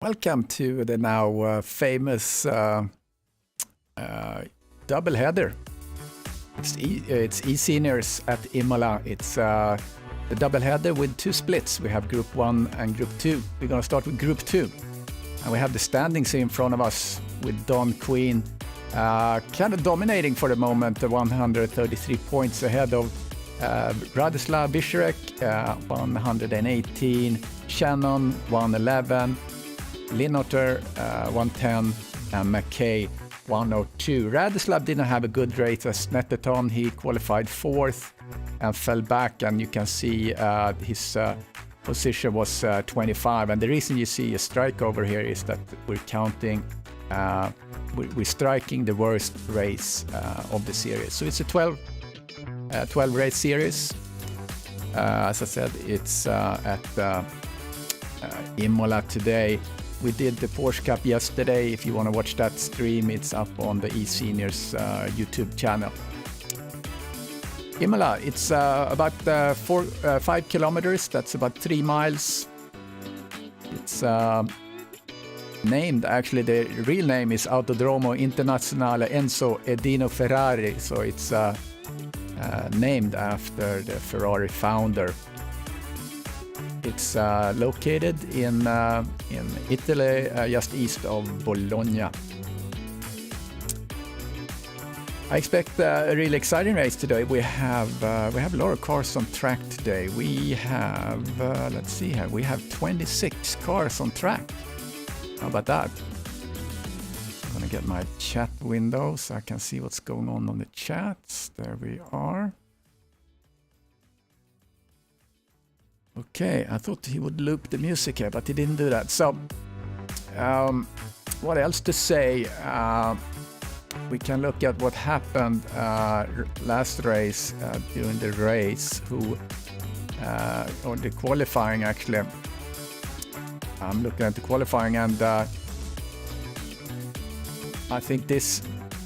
Welcome to the now famous doubleheader. It's eSeniors at IMOLA. It's the doubleheader with two splits. We have Group 1 and Group 2. We're going to start with Group 2. And we have the standings in front of us with Don Queen kind of dominating for the moment, 133 points ahead of Radislav Visharek, 118, Shannon, 111, Linotter, 110, and McKay, 102. Radislav didn't have a good race as Netteton. He qualified 4th and fell back, and you can see his position was 25. And the reason you see a strike over here is that we're counting, we're striking the worst race of the series. So it's a 12 race series. As I said, it's at IMOLA today. We did the Porsche Cup yesterday. If you want to watch that stream, it's up on the eSeniors YouTube channel. IMOLA, it's about 5 kilometers. That's about 3 miles. It's named, actually, the real name is Autodromo Internazionale Enzo Edino Ferrari. So it's named after the Ferrari founder. It's located in Italy, just east of Bologna. I expect a really exciting race today. We have a lot of cars on track today. We have let's see here. We have 26 cars on track. How about that? I'm gonna get my chat window so I can see what's going on the chats. There we are. Okay, I thought he would loop the music here, but he didn't do that. So, what else to say? We can look at what happened last race, during the race, or the qualifying actually. I'm looking at the qualifying, and I think this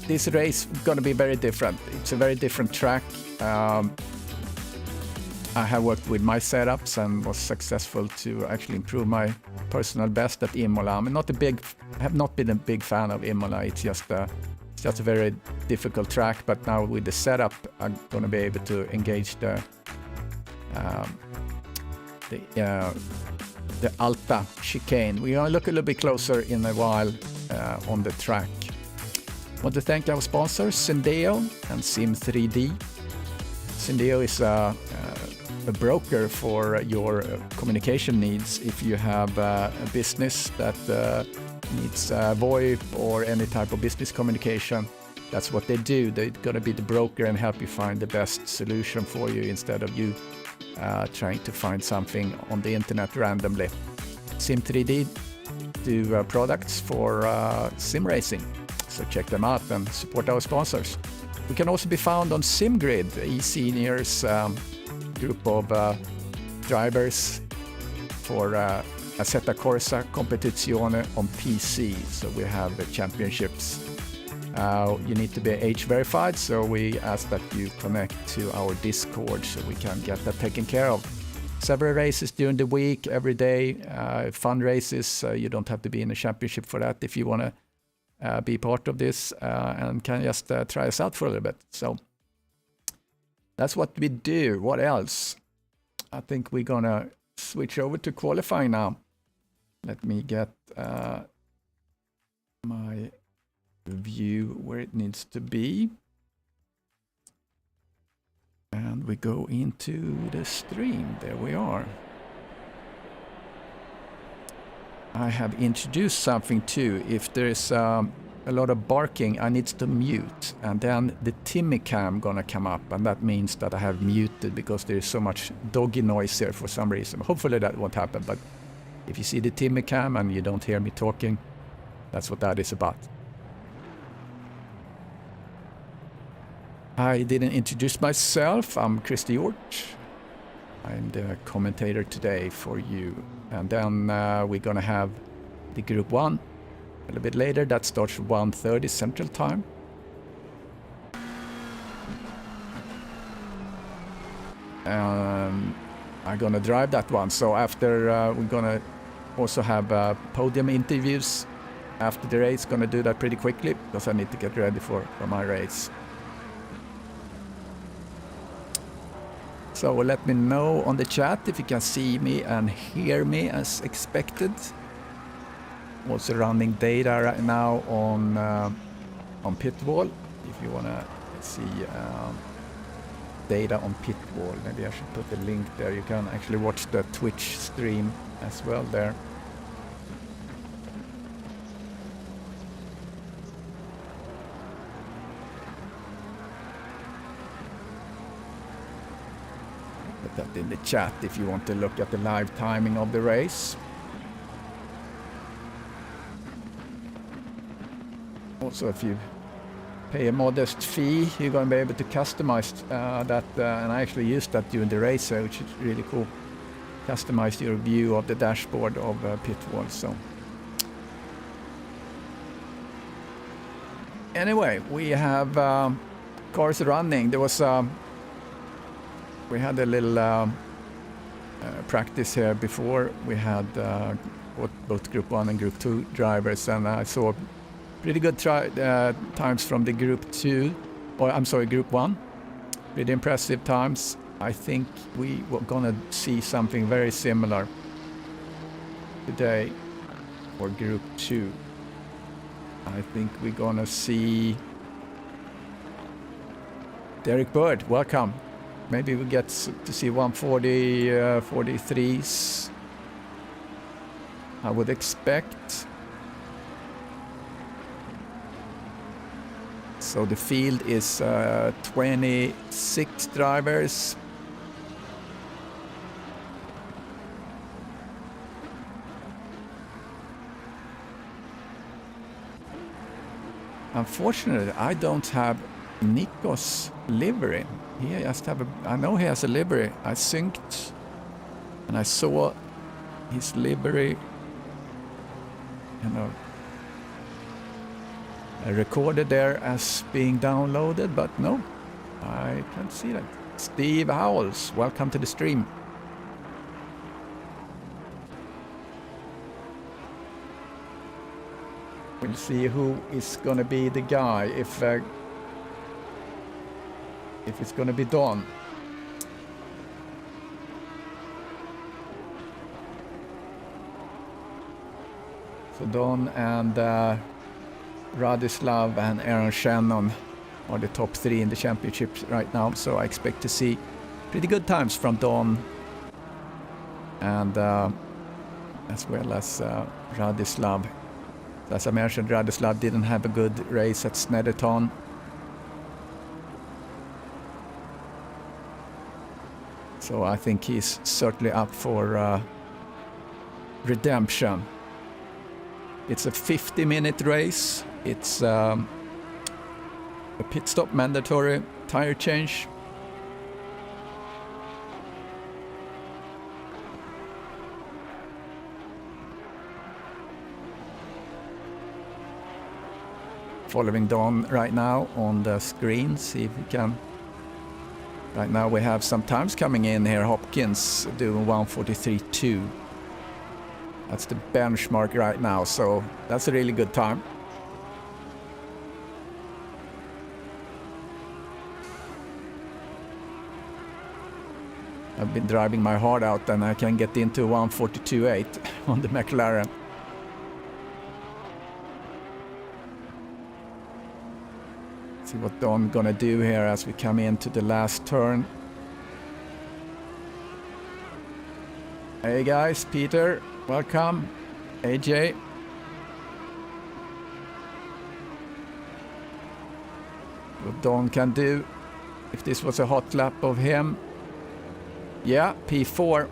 race is going to be very different. It's a very different track. I have worked with my setups and was successful to actually improve my personal best at IMOLA. I'm have not been a big fan of IMOLA. It's just a very difficult track. But now with the setup, I'm going to be able to engage the Alta chicane. We're going to look a little bit closer in a while on the track. I want to thank our sponsors, Syndeo and SIM3D. Syndeo is a broker for your communication needs. If you have a business that needs VoIP or any type of business communication, that's what they do. They're going to be the broker and help you find the best solution for you instead of you trying to find something on the internet randomly. Sim3D do products for sim racing, so check them out and support our sponsors. We can also be found on SIMGRID, eSeniors group of drivers for Assetto Corsa Competizione on PC. So we have the championships. You need to be age verified, so we ask that you connect to our Discord so we can get that taken care of. Several races during the week, every day, fun races. You don't have to be in a championship for that if you want to be part of this and can just try us out for a little bit. So that's what we do. What else? I think we're gonna switch over to qualifying now. Let me get my view where it needs to be. And we go into the stream. There we are. I have introduced something too. If there's a lot of barking, I need to mute, and then the Timmy cam gonna come up, and that means that I have muted because there's so much doggy noise here for some reason. Hopefully that won't happen, but if you see the Timmy cam and you don't hear me talking, that's what that is about. I didn't introduce myself. I'm Christer Hjort. I'm the commentator today for you. And then we're gonna have the Group 1 a little bit later. That starts at 1:30 Central Time. I'm gonna drive that one. So after we're gonna also have podium interviews after the race. Gonna do that pretty quickly because I need to get ready for my race. So let me know on the chat if you can see me and hear me as expected. Also running data right now on pit wall. If you wanna see data on pit wall, maybe I should put a link there. You can actually watch the Twitch stream as well there. Put that in the chat if you want to look at the live timing of the race. Also, if you pay a modest fee, you're going to be able to customize that, and I actually used that during the race, which is really cool. Customize your view of the dashboard of pit wall. So anyway, we have cars running. There was we had a little practice here before. We had both Group 1 and Group 2 drivers, and I saw pretty good times from the Group 2, or I'm sorry, Group 1. Pretty impressive times. I think we were gonna see something very similar today for Group 2. I think we're gonna see Derek Bird, welcome. Maybe we get to see 140, 43s. I would expect. So the field is 26 drivers. Unfortunately, I don't have Nico's livery. He has to have I know he has a livery. I synced and I saw his livery, you know, recorded there as being downloaded, but no, I can't see that. Steve Howells, welcome to the stream. We'll see who is gonna be the guy, if it's gonna be Don. So Don and Radislav and Aaron Shannon are the top 3 in the championships right now, so I expect to see pretty good times from Don and as well as Radislav. As I mentioned, Radislav didn't have a good race at Snedderton. So I think he's certainly up for redemption. It's a 50-minute race. It's a pit stop mandatory, tire change. Following Don right now on the screen, see if we can. Right now we have some times coming in here. Hopkins doing 1:43.2. That's the benchmark right now, so that's a really good time. I've been driving my heart out and I can get into 1:42.8 on the McLaren. See what Don gonna do here as we come into the last turn. Hey guys, Peter, welcome. AJ. What Don can do, if this was a hot lap of him. Yeah, P4.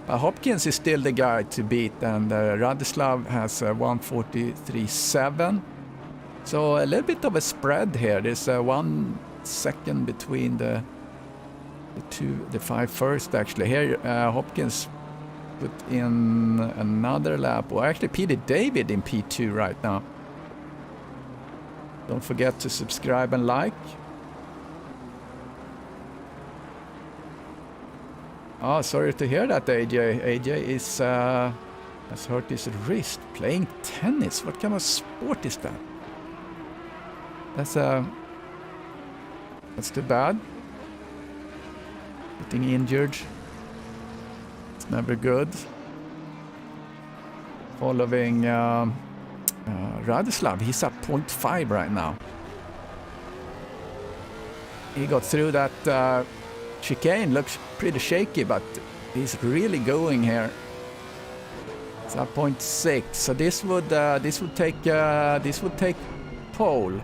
Hopkins is still the guy to beat, and Radislav has 1:43.7. So a little bit of a spread here. There's 1 second between the 5 first actually. Here Hopkins put in another lap, or actually Peter David in P2 right now. Don't forget to subscribe and like. Oh, sorry to hear that, AJ. AJ is has hurt his wrist playing tennis. What kind of sport is that? That's too bad. Getting injured. It's never good. Following Radislav, he's up 0.5 right now. He got through that chicane. Looks pretty shaky, but he's really going here. It's up 0.6. So this would take pole.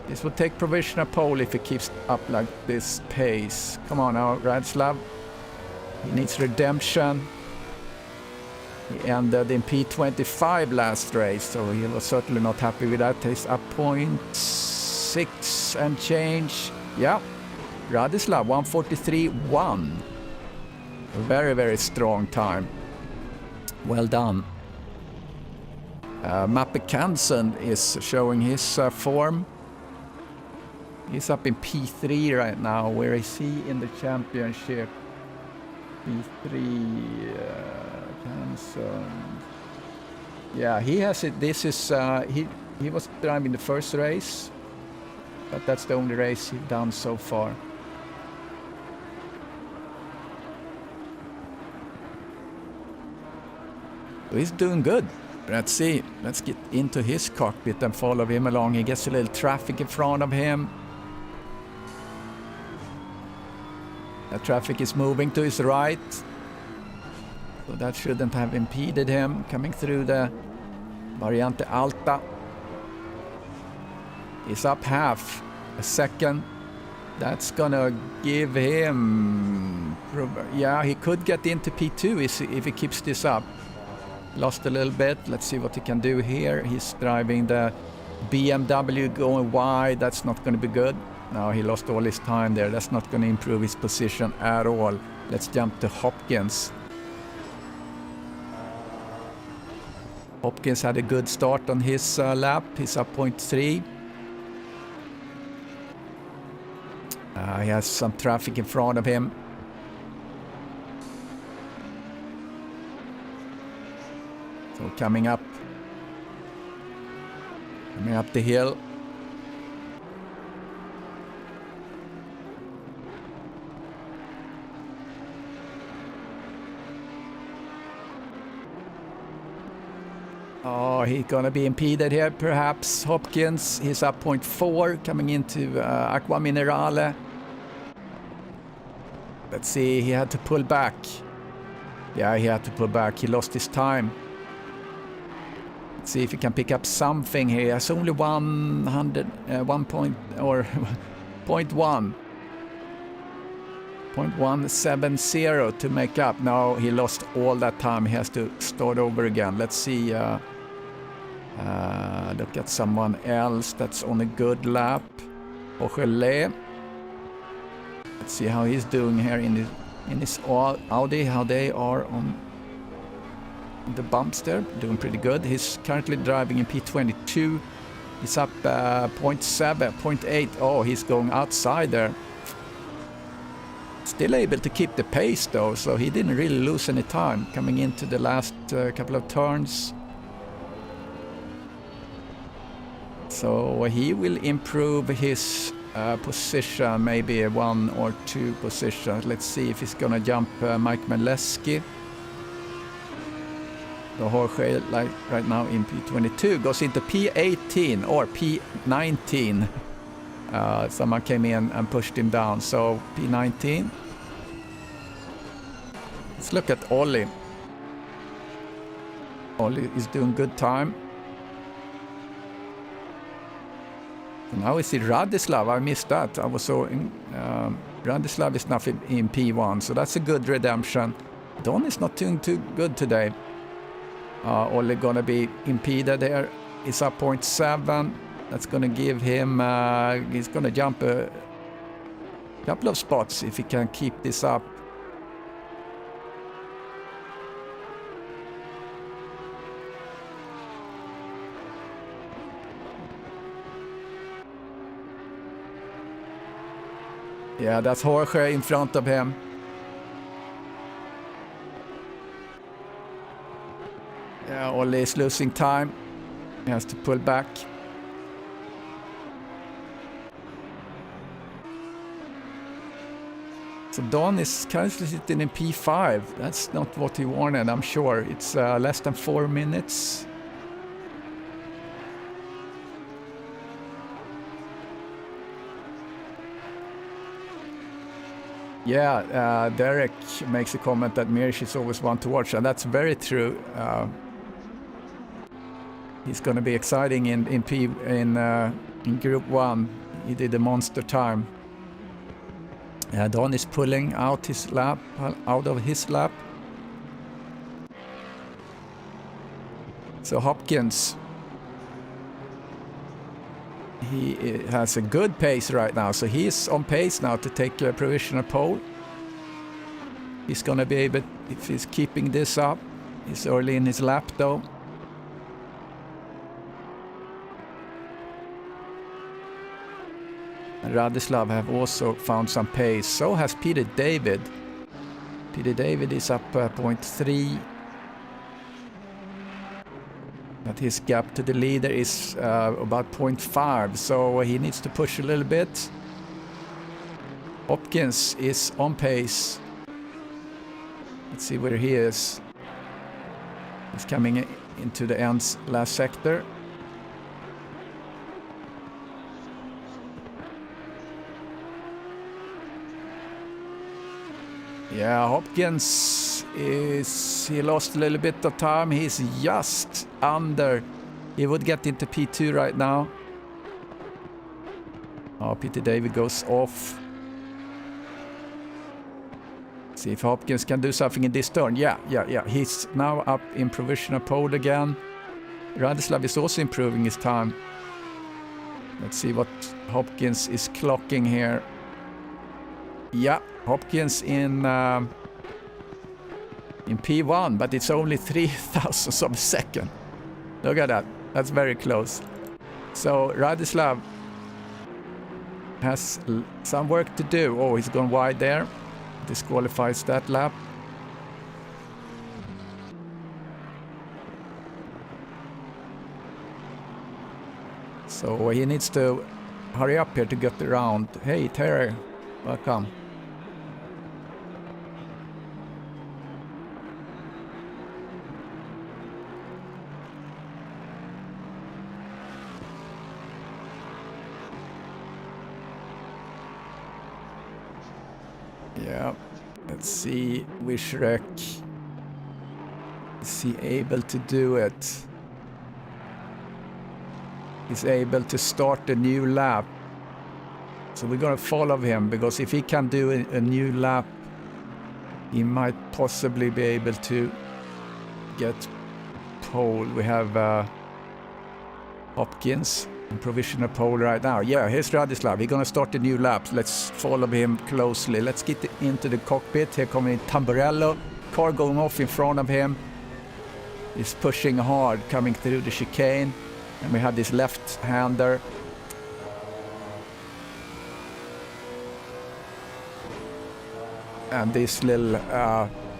This would take provisional pole if he keeps up like this pace. Come on now, Radislav. He needs redemption. He ended in P25 last race, so he was certainly not happy with that. He's up 0.6 and change. Yeah, Radislav 1:43.1. A very, very strong time. Well done. Mappe Kansen is showing his form. He's up in P3 right now. Where is he in the championship? P3 Kansen. Yeah, he has it. This is he was driving the first race, but that's the only race he's done so far. So he's doing good. Let's see. Let's get into his cockpit and follow him along. He gets a little traffic in front of him. The traffic is moving to his right. So that shouldn't have impeded him coming through the Variante Alta. He's up half a second. That's gonna give him... Yeah, he could get into P2 if he keeps this up. Lost a little bit. Let's see what he can do here. He's driving the BMW going wide. That's not going to be good. No, he lost all his time there. That's not going to improve his position at all. Let's jump to Hopkins. Hopkins had a good start on his lap. He's up 0.3. He has some traffic in front of him. So coming up the hill. Oh, he's gonna be impeded here, perhaps. Hopkins, he's up 0.4, coming into Aqua Minerale. Let's see, he had to pull back. Yeah, he had to pull back. He lost his time. Let's see if he can pick up something here. He has only 0.170 to make up. Now he lost all that time. He has to start over again. Let's see. Look at someone else that's on a good lap. Ogele. Let's see how he's doing here in his Audi. How they are on the bumps there. Doing pretty good. He's currently driving in P22. He's up 0.7, 0.8. Oh, he's going outside there. Still able to keep the pace though, so he didn't really lose any time coming into the last couple of turns. So he will improve his position, maybe 1 or 2 positions. Let's see if he's gonna jump Mike Maleski. So Jorge, like right now in P22, goes into P18 or P19. Someone came in and pushed him down. So P19. Let's look at Ollie. Ollie is doing good time. So now we see Radislav. I missed that. I was so Radislav is now in P1, so that's a good redemption. Don is not doing too good today. Ollie gonna be impeded here. He's up 0.7. That's gonna give him. He's gonna jump a couple of spots if he can keep this up. Yeah, that's Jorge in front of him. Ole is losing time. He has to pull back. So Don is currently sitting in P5. That's not what he wanted, I'm sure. It's less than 4 minutes. Yeah, Derek makes a comment that Mirsch is always one to watch, and that's very true. He's going to be exciting in Group 1. He did a monster time. Don is pulling out of his lap. So Hopkins, he has a good pace right now, so he's on pace now to take a provisional pole. He's gonna be able, if he's keeping this up, he's early in his lap though. And Radislav have also found some pace, so has Peter David. Peter David is up 0.3. But his gap to the leader is about 0.5, so he needs to push a little bit. Hopkins is on pace. Let's see where he is. He's coming into the end's last sector. Yeah, Hopkins he lost a little bit of time. He's just under. He would get into P2 right now. Oh, Peter David goes off. See if Hopkins can do something in this turn. Yeah. He's now up in provisional pole again. Radislav is also improving his time. Let's see what Hopkins is clocking here. Yeah, Hopkins in P1, but it's only 0.003 of a second. Look at that. That's very close. So Radislav has some work to do. Oh, he's gone wide there. Disqualifies that lap. So he needs to hurry up here to get around. Hey, Terry, welcome. Yeah, let's see, Wishrek. Is he able to do it? He's able to start a new lap. So we're gonna follow him, because if he can do a new lap, he might possibly be able to get pole. We have Hopkins in provisional pole right now. Yeah, here's Radislav. He's gonna start a new lap. Let's follow him closely. Let's get into the cockpit. Here coming Tamburello. Car going off in front of him. He's pushing hard, coming through the chicane. And we have this left-hander. And this little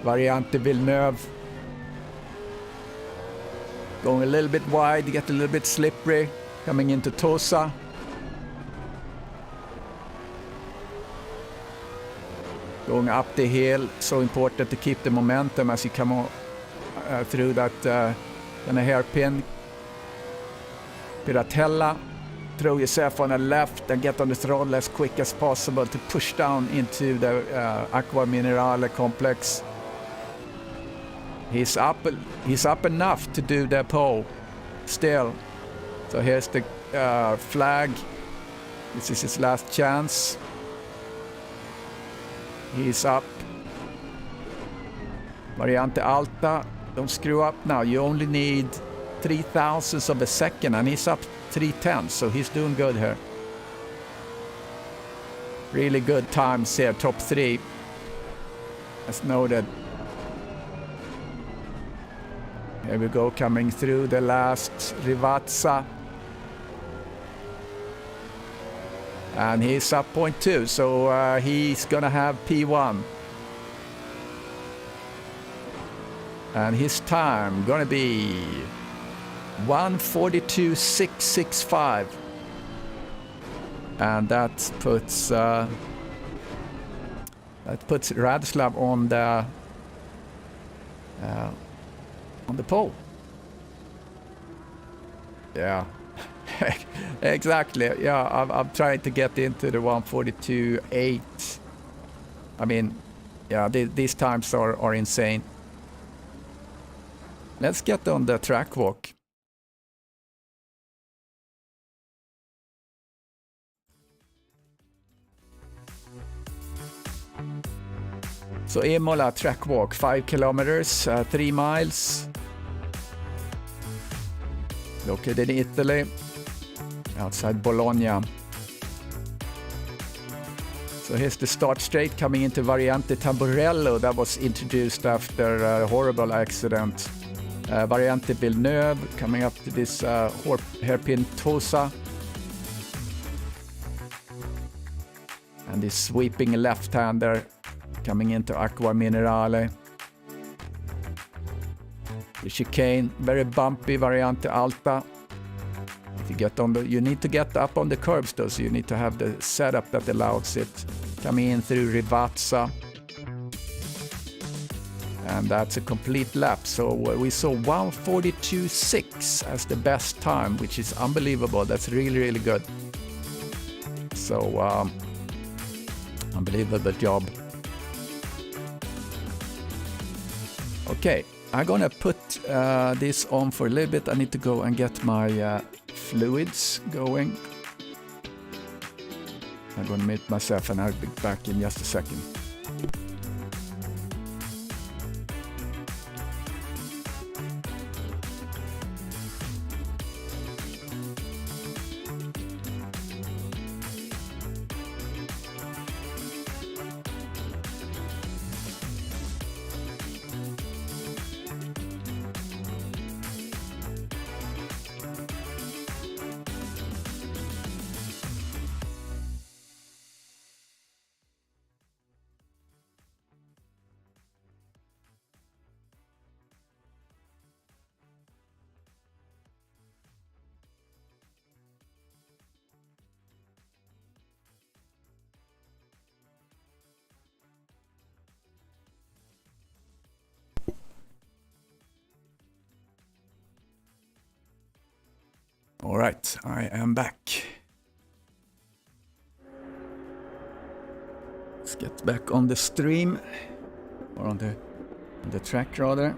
Variante Villeneuve. Going a little bit wide, get a little bit slippery. Coming into Tosa. Going up the hill. So important to keep the momentum as you come through that kind of hairpin. Piratella, throw yourself on the left and get on the throttle as quick as possible to push down into the Aqua Minerale complex. He's up enough to do the pole still. So here's the flag. This is his last chance. He's up. Variante Alta, don't screw up now. You only need 0.003 of a second, and he's up 3:10, so he's doing good here. Really good times here, top 3, as noted. Here we go, coming through the last Rivazza. And he's up 0.2, so he's gonna have P1. And his time gonna be 1:42.665. And that puts Radslav on the pole. Yeah, exactly. Yeah, I'm trying to get into the 1:42.8. I mean, yeah, these times are insane. Let's get on the track walk. So IMOLA track walk, 5 kilometers, 3 miles. Located in Italy, outside Bologna. So here's the start straight coming into Variante Tamburello that was introduced after a horrible accident. Variante Villeneuve coming up to this hairpin Tosa. And this sweeping left-hander coming into Acqua Minerale. The chicane, very bumpy Variante Alta. If you get on you need to get up on the curbs though, so you need to have the setup that allows it. Coming in through Rivazza. And that's a complete lap. So we saw 1:42.6 as the best time, which is unbelievable. That's really, really good. So, unbelievable job. Okay, I'm gonna put this on for a little bit. I need to go and get my fluids going. I'm gonna mute myself and I'll be back in just a second. All right, I am back. Let's get back on the stream, or on the track rather.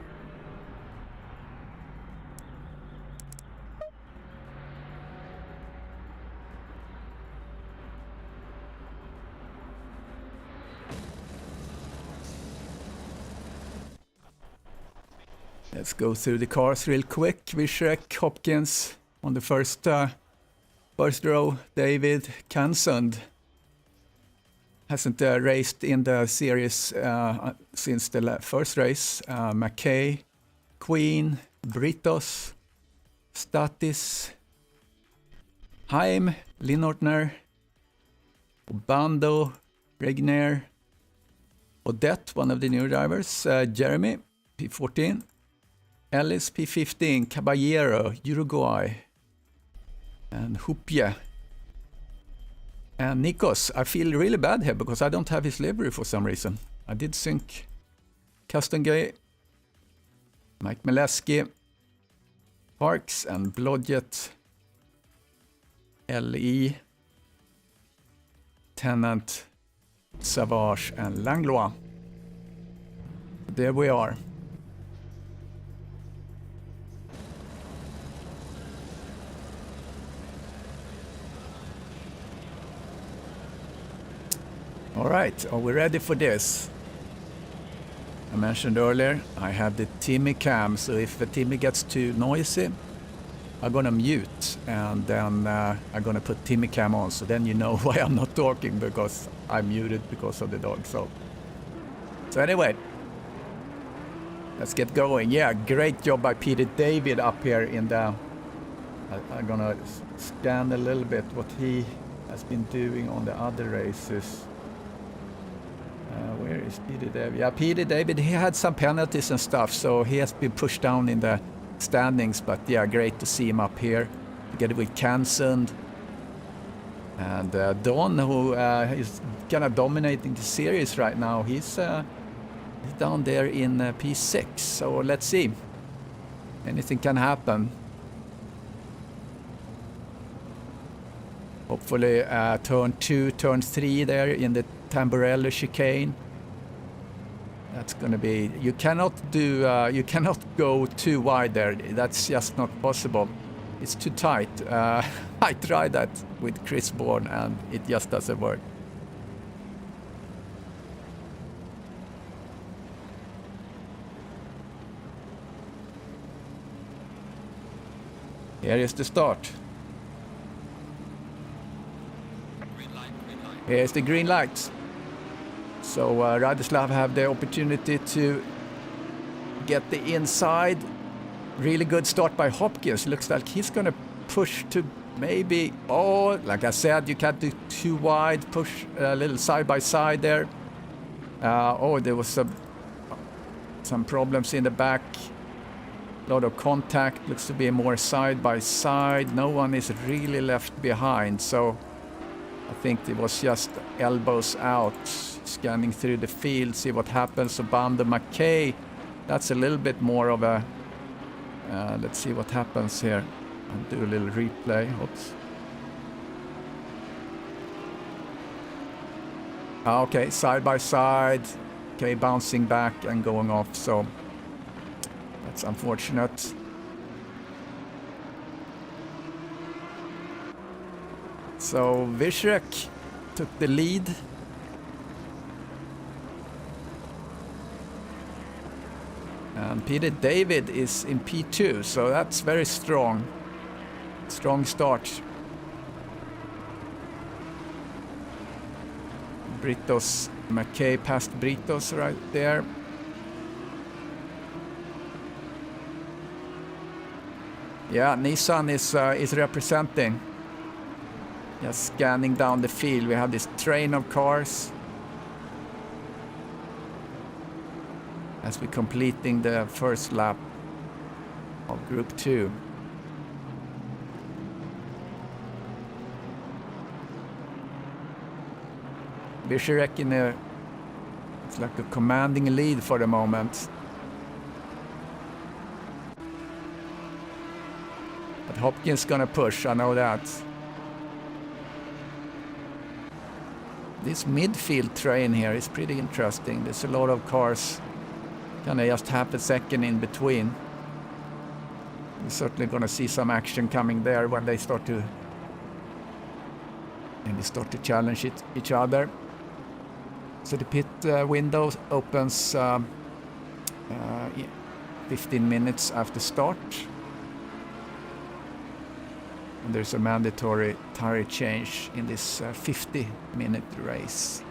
Let's go through the cars real quick. Vishek, Hopkins on the first row. David Kansund hasn't raced in the series since the first race. McKay, Queen, Britos, Statis, Haim, Linortner, Bando, Regner, Odette, one of the new drivers, Jeremy, P14, Ellis, P15, Caballero, Uruguay, and Hupje. And Nikos, I feel really bad here because I don't have his livery for some reason. I did sync Custom Gay, Mike Mileski, Parks and Blodgett, LE, Tennant, Savage and Langlois. There we are. All right, are we ready for this? I mentioned earlier, I have the Timmy cam, so if the Timmy gets too noisy, I'm gonna mute, and then I'm gonna put Timmy cam on, so then you know why I'm not talking, because I'm muted because of the dog. So anyway, let's get going. Yeah, great job by Peter David up here in the... I'm gonna scan a little bit what he has been doing on the other races. Where Here is Peter David. Yeah, Peter David, he had some penalties and stuff, so he has been pushed down in the standings. But yeah, great to see him up here together with Kansund. And Don, who is kind of dominating the series right now, he's down there in P6. So let's see. Anything can happen. Hopefully turn 2, turn 3 there in the Tamburello chicane. That's going to be... You cannot go too wide there. That's just not possible. It's too tight. I tried that with Chris Bourne and it just doesn't work. Here is the start. Here's the green light. So Radoslav have the opportunity to get the inside. Really good start by Hopkins. Looks like he's going to push to maybe... Oh, like I said, you can't do too wide. Push a little side by side there. There was some problems in the back. A lot of contact. Looks to be more side by side. No one is really left behind. So I think it was just elbows out. Scanning through the field, see what happens. So Bando McKay, that's a little bit more of a... let's see what happens here. I'll do a little replay. Oops. Okay, side by side. Okay, bouncing back and going off. So that's unfortunate. So Vyšek took the lead. And Peter David is in P2, so that's very strong. Strong start. Britos, McKay passed Britos right there. Yeah, Nissan is representing. Just scanning down the field. We have this train of cars. As we're completing the first lap of Group 2. Vyšek in it's like a commanding lead for the moment. But Hopkins gonna push, I know that. This midfield train here is pretty interesting. There's a lot of cars. Kind of just half a second in between. We're certainly going to see some action coming there when they start to challenge each other. So the pit window opens 15 minutes after start. And there's a mandatory tire change in this 50-minute race.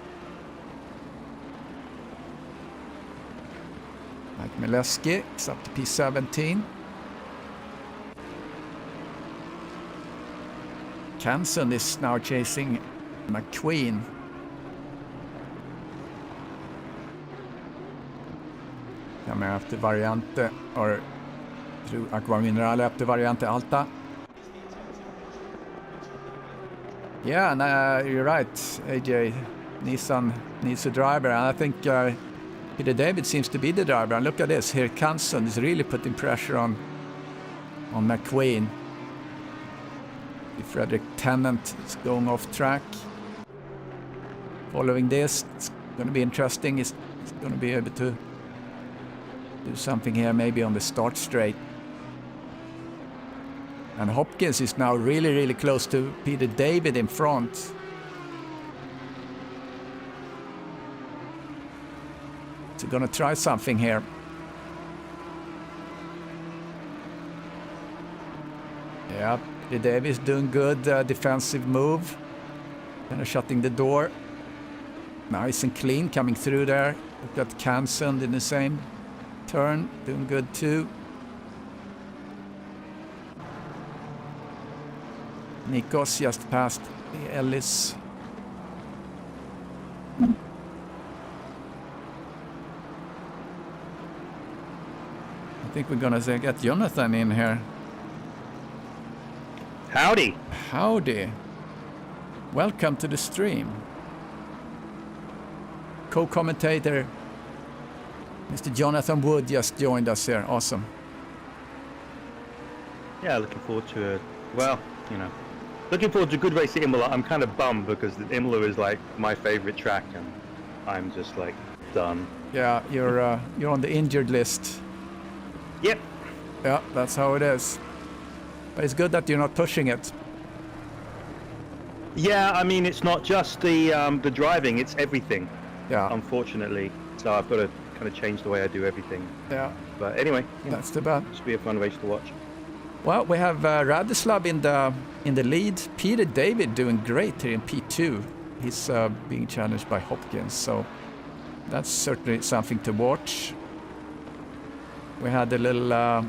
Like Mileski is up to P17. Kansund is now chasing McQueen. Coming after Variante, or through Aqua Minerale after Variante Alta. Yeah, and you're right, AJ. Nissan needs a driver, and I think Peter David seems to be the driver. And look at this, here Kansund is really putting pressure on McQueen. Frederick Tennant is going off track. Following this, it's going to be interesting. He's going to be able to do something here, maybe on the start straight. And Hopkins is now really, really close to Peter David in front. So going to try something here. Yeah, Peter David is doing good defensive move. Kind of shutting the door. Nice and clean coming through there. We've got Kansund in the same turn, doing good too. Nikos just passed think we're gonna get Jonathan in here. Howdy. Howdy. Welcome to the stream. Co-commentator Mr. Jonathan Wood just joined us here. Awesome. Yeah, looking forward to looking forward to a good race at IMOLA. I'm kind of bummed because IMOLA is like my favorite track and I'm just like done. Yeah, you're on the injured list. Yep. Yeah, that's how it is. But it's good that you're not pushing it. Yeah, I mean, it's not just the driving, it's everything. Yeah. Unfortunately. So I've got to kind of change the way I do everything. Yeah. But anyway, that's too bad. It should be a fun race to watch. Well, we have Radislav in the lead. Peter David doing great here in P2. He's being challenged by Hopkins, so that's certainly something to watch. We had a little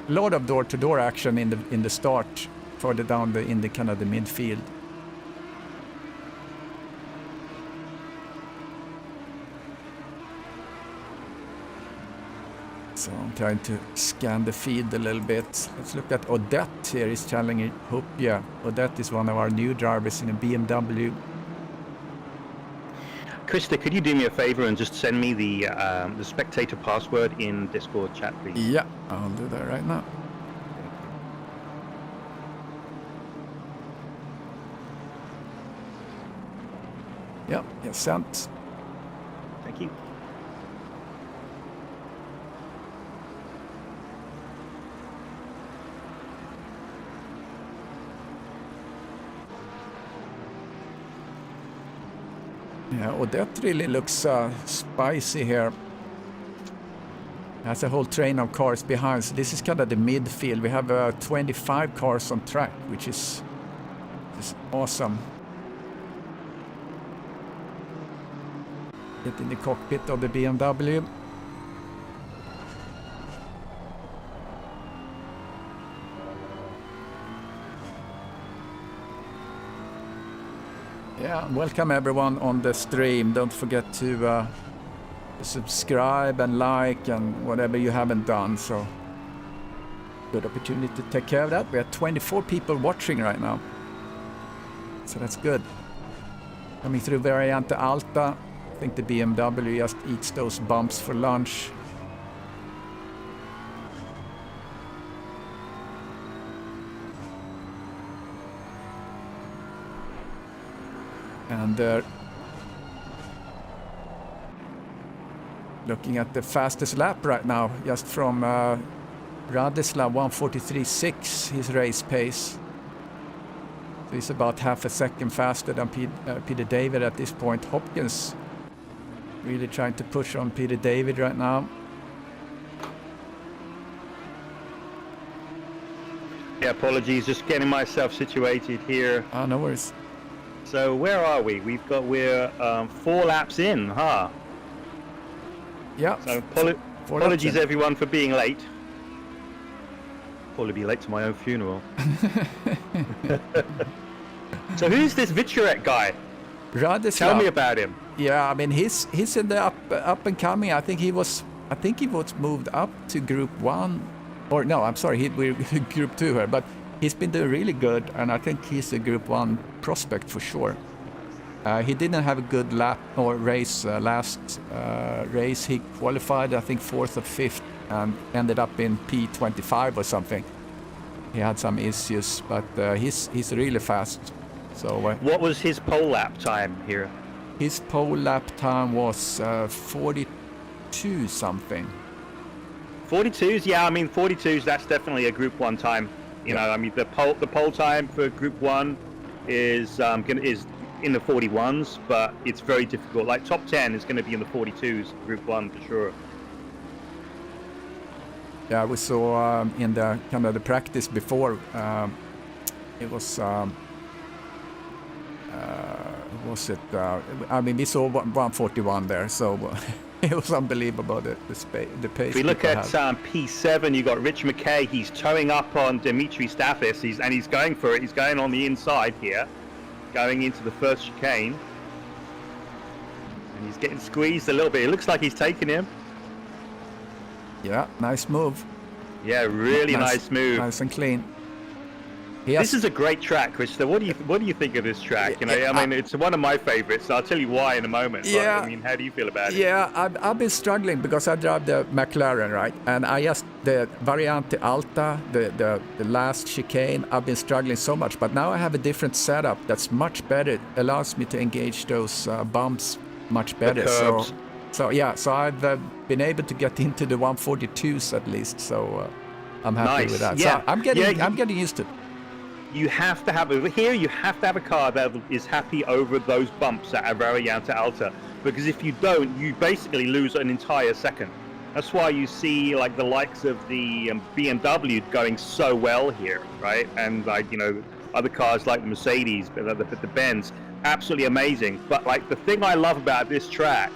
lot of door-to-door action in the start, further down in the kind of the midfield. So I'm trying to scan the feed a little bit. Let's look at Odette here. He's challenging Hupia. Odette is one of our new drivers in a BMW. Krista, could you do me a favor and just send me the spectator password in Discord chat, please? Yeah, I'll do that right now. Yeah, it's sent. Thank you. Yeah, Odette really looks spicy here. Has a whole train of cars behind. So this is kind of the midfield. We have 25 cars on track, which is awesome. Get in the cockpit of the BMW. Yeah, welcome everyone on the stream. Don't forget to subscribe and like and whatever you haven't done. So good opportunity to take care of that. We have 24 people watching right now, so that's good. Coming through Variante Alta. I think the BMW just eats those bumps for lunch. And looking at the fastest lap right now, just from Radislav, 1:43.6, his race pace. So he's about half a second faster than Peter David at this point. Hopkins really trying to push on Peter David right now. Yeah, apologies, just getting myself situated here. No worries. So where are we? We're 4 laps in, huh? Yeah. So apologies everyone for being late. Probably be late to my own funeral. So who's this Vichurek guy? Radislav. Tell me about him. Yeah, I mean he's in the up and coming. I think he was moved up to Group 1, or no, I'm sorry, we're Group 2 here, but he's been doing really good, and I think he's a Group 1 prospect for sure. He didn't have a good lap or race last race. He qualified, I think, 4th or 5th, and ended up in P25 or something. He had some issues, but he's really fast. So what was his pole lap time here? His pole lap time was 42 something. 42s, yeah. I mean, 42s. That's definitely a Group 1 time. You know, I mean, the pole time for Group 1 is in the 41s, but it's very difficult. Like top 10 is going to be in the 42s, Group 1 for sure. Yeah, we saw in the kind of the practice before. It was. Was it? I mean, we saw 141 there, so it was unbelievable the pace. If we look at P7, you got Rich McKay. He's towing up on Dimitri Stathis. He's going for it. He's going on the inside here, going into the first chicane, and he's getting squeezed a little bit. It looks like he's taking him. Yeah, nice move. Yeah, really nice move. Nice and clean. This is a great track, Krista. What do you think of this track? You know, I mean, it's one of my favorites. I'll tell you why in a moment. Yeah. But, I mean, how do you feel about it? Yeah, I've been struggling because I drive the McLaren, right? And the Variante Alta, the last chicane, I've been struggling so much. But now I have a different setup that's much better. It allows me to engage those bumps much better. So I've been able to get into the 142s at least. So I'm happy with that. Yeah. So I'm getting used to it. You have to have a car that is happy over those bumps at a Variante Alta, because if you don't, you basically lose an entire second. That's why you see like the likes of the BMW going so well here, right? And like, you know, other cars like the Mercedes, the Benz, absolutely amazing. But like the thing I love about this track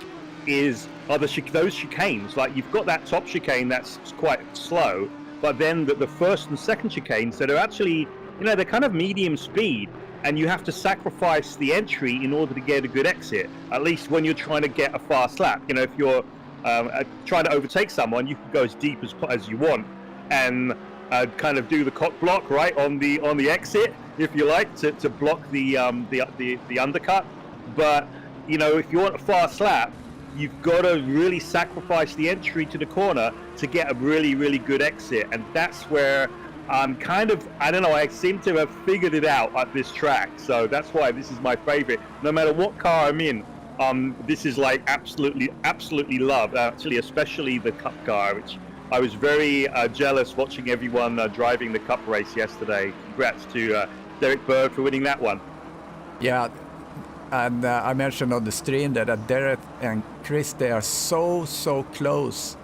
is those chicanes. Like you've got that top chicane that's quite slow, but then the first and second chicanes that are actually, you know, they're kind of medium speed, and you have to sacrifice the entry in order to get a good exit, at least when you're trying to get a fast lap. You know, if you're trying to overtake someone, you can go as deep as you want and kind of do the cock block right on the exit, if you like, to block the undercut. But, you know, if you want a fast lap, you've got to really sacrifice the entry to the corner to get a really, really good exit. And that's where I seem to have figured it out at this track. So that's why this is my favorite. No matter what car I'm in, this is like absolutely loved. Actually, especially the Cup car, which I was very jealous watching everyone driving the Cup race yesterday. Congrats to Derek Bird for winning that one. Yeah, and I mentioned on the stream that Derek and Chris, they are so close.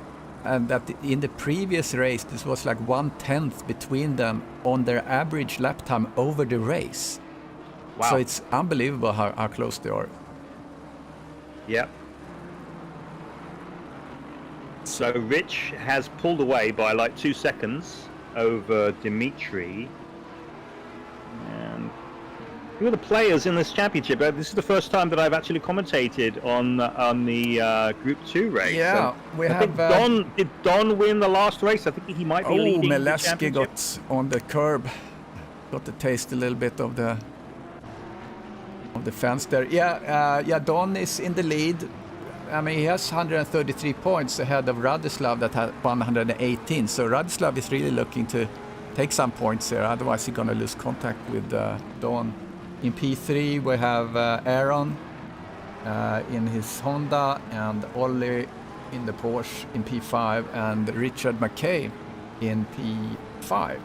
And that in the previous race, this was like 1/10 between them on their average lap time over the race. Wow. So it's unbelievable how close they are. Yeah. So Rich has pulled away by like 2 seconds over Dimitri. And who are the players in this championship? This is the first time that I've actually commentated on the Group 2 race. Yeah, did Don win the last race? I think he might be leading the championship. Got on the curb, got to taste a little bit of the fence there. Yeah, Don is in the lead. I mean, he has 133 points ahead of Radislav that had 118. So Radislav is really looking to take some points here. Otherwise, he's going to lose contact with Don. In P3 we have Aaron in his Honda, and Ollie in the Porsche in P5, and Richard McKay in P5.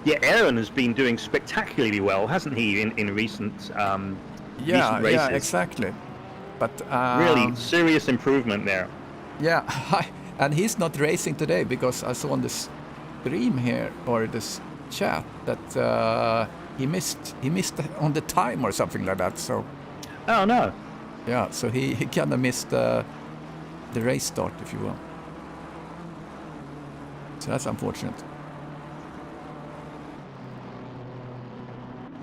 Yeah, Aaron has been doing spectacularly well, hasn't he, in recent recent races? Yeah, exactly. But really serious improvement there. Yeah, and he's not racing today because I saw on the stream here or this chat that he missed on the time or something like that. So. Oh no. Yeah, so he kind of missed the race start, if you will. So that's unfortunate.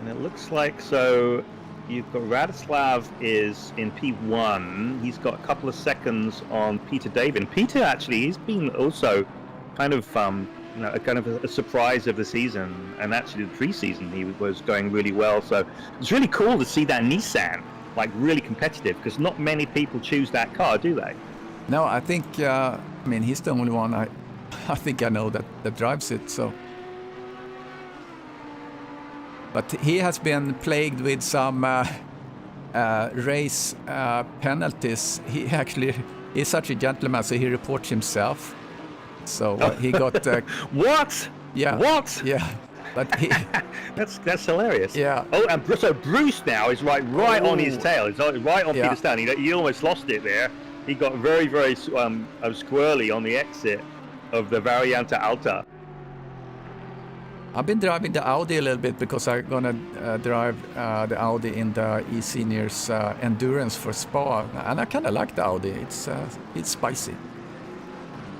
And it looks like you've got Radislav is in P1. He's got a couple of seconds on Peter David. Peter actually, he's been also kind of a surprise of the season, and actually the pre-season he was going really well. So it's really cool to see that Nissan like really competitive, because not many people choose that car, do they? No, I think he's the only one I think I know that drives it. So, but he has been plagued with some race penalties. He's such a gentleman, so he reports himself. So he got what? Yeah. What? Yeah. But that's hilarious. Yeah. Oh, and so Bruce now is right on his tail. He's right on Peter Stan. He almost lost it there. He got very squirrely on the exit of the Variante Alta. I've been driving the Audi a little bit because I'm gonna drive the Audi in the eSeniors endurance for Spa, and I kind of like the Audi. It's spicy.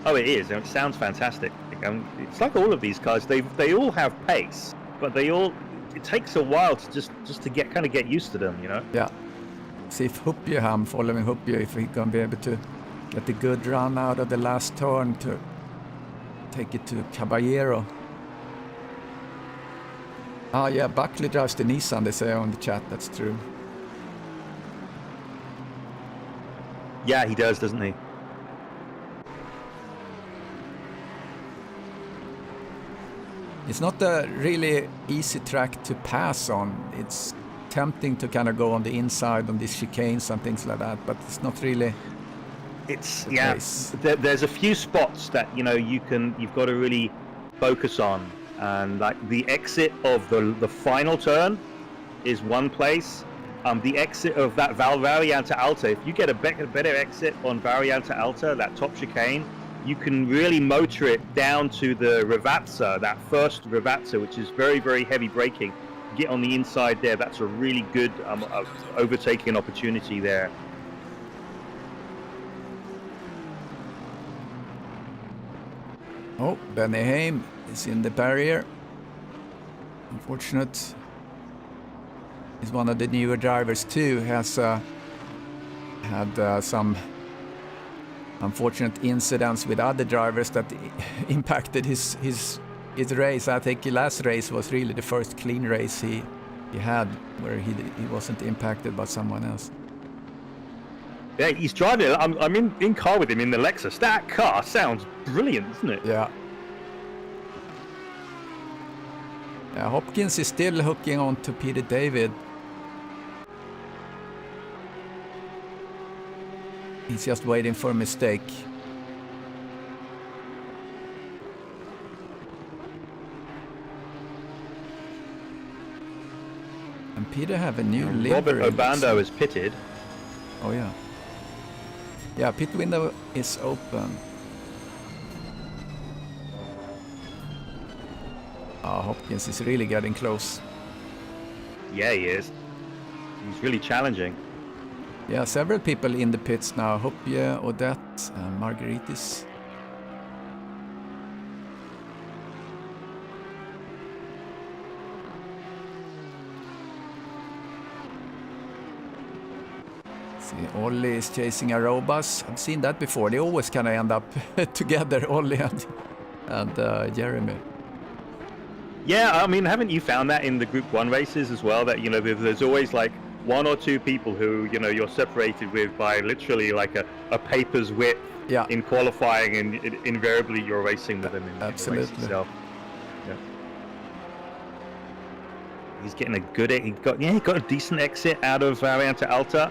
Oh, it is. It sounds fantastic. It's like all of these cars. They all have pace, but it takes a while to just to get used to them, you know. Yeah. See if following Hupje, if he's gonna be able to Get a good run out of the last turn to take it to Caballero. Ah, yeah, Buckley drives the Nissan, they say on the chat. That's true. Yeah, he does, doesn't he? It's not a really easy track to pass on. It's tempting to kind of go on the inside on these chicanes and things like that, but it's not really. It's there's a few spots that you've got to really focus on, and like the exit of the final turn is one place. The exit of that Variante Alta, if you get a better exit on Variante Alta, that top chicane, you can really motor it down to the Rivazza, that first Rivazza, which is very, very heavy braking. Get on the inside there. That's a really good overtaking opportunity there. Oh, Benny Haim is in the barrier. Unfortunate. He's one of the newer drivers too. He has had some unfortunate incidents with other drivers that impacted his race. I think the last race was really the first clean race he had, where he wasn't impacted by someone else. Yeah, he's driving. I'm in car with him in the Lexus. That car sounds brilliant, isn't it? Yeah. Yeah, Hopkins is still hooking on to Peter David. He's just waiting for a mistake. And Peter have a new livery. Robert Obando is pitted. Oh yeah. Yeah, pit window is open. Hopkins is really getting close. Yeah, he is. He's really challenging. Yeah, several people in the pits now. Hopje, Odette, Margaritis. See, Ollie is chasing Arobas. I've seen that before. They always kind of end up together, Ollie and Jeremy. Yeah, I mean, haven't you found that in the Group 1 races as well? That, there's always like one or two people who, you're separated with by literally like a paper's width in qualifying, and invariably you're racing with them in the race itself. Yeah. He's getting a good, he got a decent exit out of Variante Alta.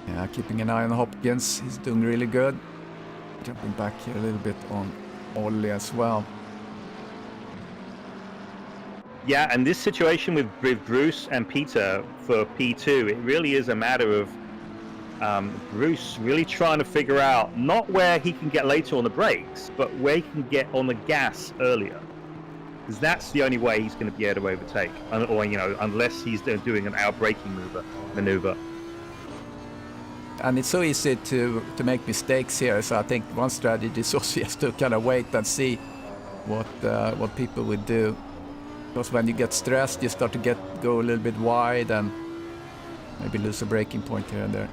Yeah, keeping an eye on Hopkins. He's doing really good. Jumping back here a little bit on Ollie as well. Yeah, and this situation with Bruce and Peter for P2, it really is a matter of Bruce really trying to figure out not where he can get later on the brakes, but where he can get on the gas earlier. Because that's the only way he's going to be able to overtake, or unless he's doing an out-braking maneuver. And it's so easy to make mistakes here, so I think one strategy is also just to kind of wait and see what people would do. Because when you get stressed, you start to go a little bit wide and maybe lose a braking point here and there.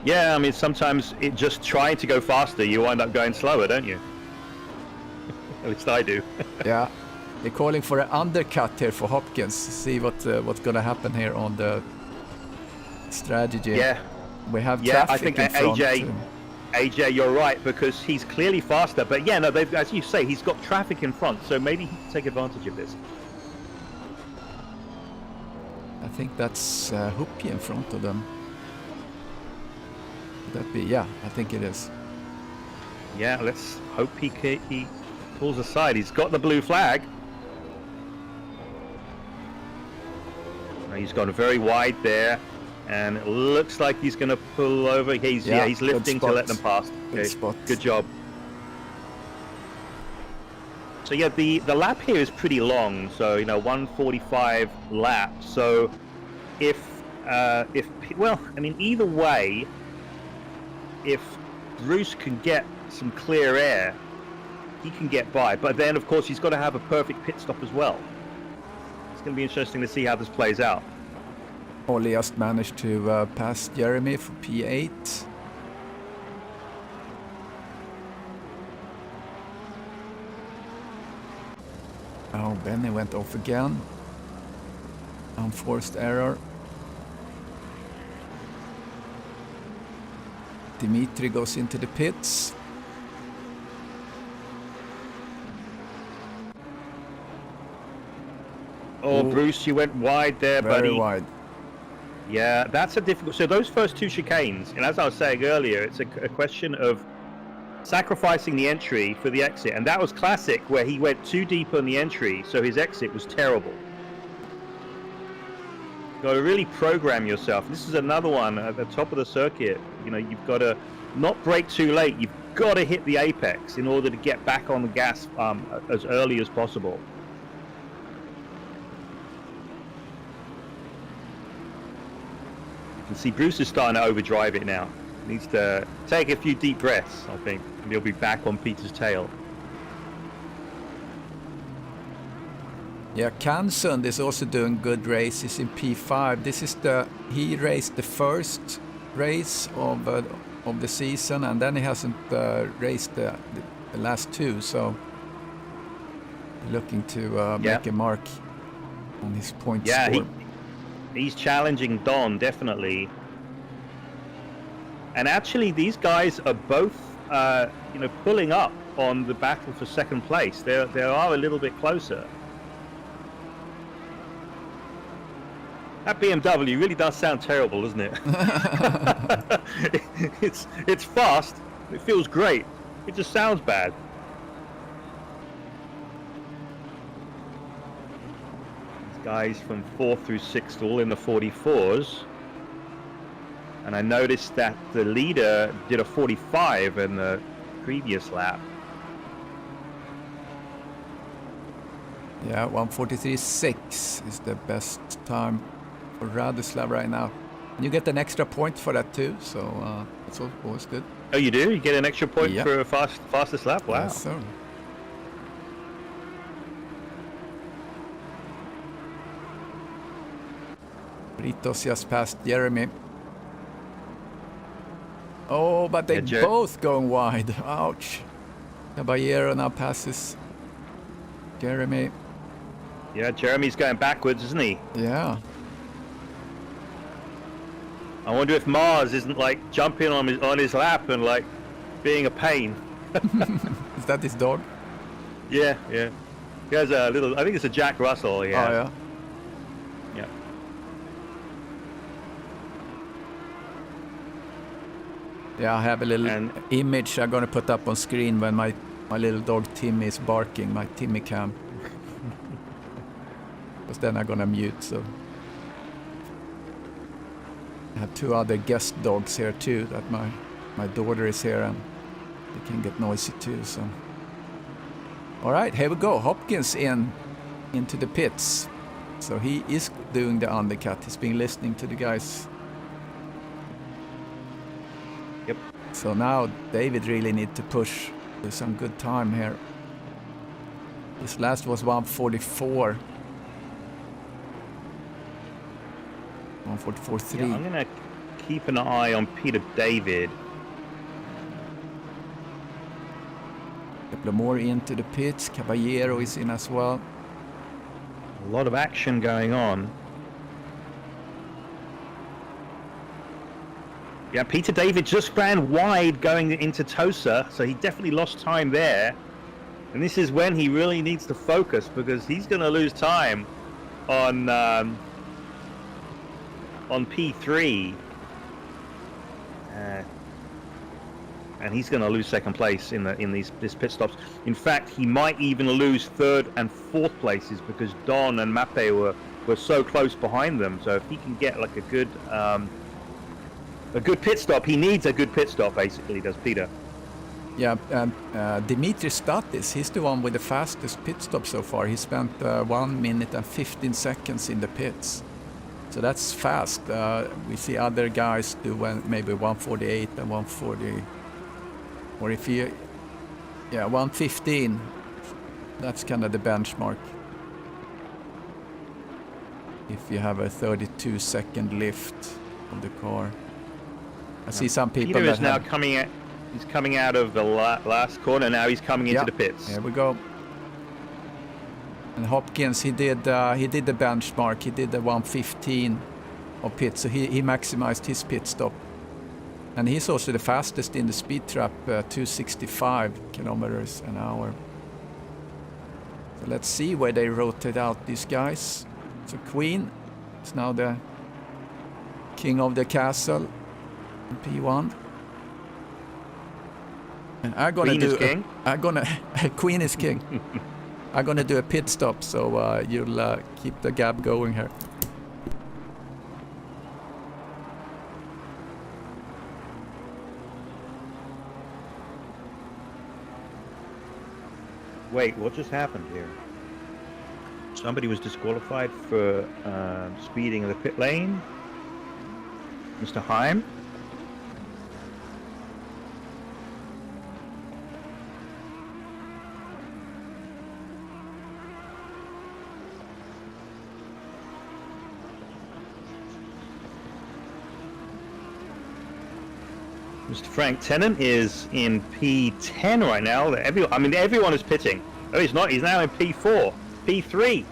Yeah, I mean, sometimes just trying to go faster, you wind up going slower, don't you? At least I do. Yeah, they're calling for an undercut here for Hopkins. See what's going to happen here on the strategy. Yeah. We have traffic I think in front. AJ, you're right, because he's clearly faster. But yeah, no, as you say, he's got traffic in front, so maybe he can take advantage of this. I think that's Hoopy in front of them. Would that be? Yeah, I think it is. Yeah, let's hope he pulls aside. He's got the blue flag. He's gone very wide there. And it looks like he's going to pull over. He's lifting to let them pass. Good job. So yeah, the lap here is pretty long. So 145 laps. So either way, if Bruce can get some clear air, he can get by. But then, of course, he's got to have a perfect pit stop as well. It's going to be interesting to see how this plays out. Ollie just managed to pass Jeremy for P8. Oh, Benny went off again. Unforced error. Dimitri goes into the pits. Oh, Bruce, you went wide there, buddy. Very wide. Yeah, that's a difficult... So those first two chicanes, and as I was saying earlier, it's a question of sacrificing the entry for the exit. And that was classic, where he went too deep on the entry, so his exit was terrible. You've got to really program yourself. This is another one at the top of the circuit. You know, you've got to not brake too late. You've got to hit the apex in order to get back on the gas as early as possible. You can see Bruce is starting to overdrive it now. He needs to take a few deep breaths, I think, and he'll be back on Peter's tail. Yeah, Kansund is also doing good races in P5. This is he raced the first race of the season, and then he hasn't raced the last two, so looking to make a mark on his point score. He's challenging Don, definitely. And actually, these guys are both, pulling up on the battle for second place. They are a little bit closer. That BMW really does sound terrible, doesn't it? It's fast. It feels great. It just sounds bad. Guys from 4th through 6th all in the 44s, and I noticed that the leader did a 45 in the previous lap. Yeah, 1:43.6 is the best time for Radoslav right now. And you get an extra point for that too, so it's always good. Oh, you do? You get an extra point for a fastest lap? Wow. Yes, sir. Britos just passed Jeremy. Oh, but they both going wide. Ouch. Caballero now passes Jeremy. Yeah, Jeremy's going backwards, isn't he? Yeah. I wonder if Mars isn't like jumping on his lap and like being a pain. Is that his dog? Yeah. He has a little, I think it's a Jack Russell. Oh, yeah. Yeah. Yeah, I have a little image I'm going to put up on screen when my little dog Timmy is barking, my Timmy cam. Because then I'm going to mute, so. I have two other guest dogs here too, that my daughter is here and they can get noisy too, so. All right, here we go. Hopkins into the pits. So he is doing the undercut. He's been listening to the guys. Yep. So now David really need to push. There's some good time here. His last was 1:44. 1:44.3. Yeah, I'm going to keep an eye on Peter David. A couple more into the pits. Caballero is in as well. A lot of action going on. Yeah, Peter David just ran wide going into Tosa, so he definitely lost time there. And this is when he really needs to focus, because he's going to lose time on P3. And he's going to lose second place in these pit stops. In fact, he might even lose third and fourth places, because Don and Mape were so close behind them. So if he can get like a good pit stop, he needs a good pit stop, basically, does Peter. Yeah, and Dimitri Statis, he's the one with the fastest pit stop so far. He spent 1 minute and 15 seconds in the pits. So that's fast. We see other guys do maybe 1:48 and 1:40. Or if you, yeah, 1:15. That's kind of the benchmark. If you have a 32-second lift of the car. I see some people Peter that is now have, coming out. He's coming out of the last corner. Now he's coming into the pits. Here we go. And Hopkins, he did the benchmark. He did the 1:15 of pit, so he maximized his pit stop. And he's also the fastest in the speed trap, 265 kilometers an hour. So let's see where they rotate out these guys. So Queen is now the king of the castle in P1. And I'm gonna Queen do is king? Queen is king. I'm gonna do a pit stop, so you'll keep the gap going here. Wait, what just happened here? Somebody was disqualified for speeding in the pit lane. Mr. Heim. Mr. Frank Tennant is in P10 right now. Everyone is pitting. Oh, he's not. He's now in P4, P3.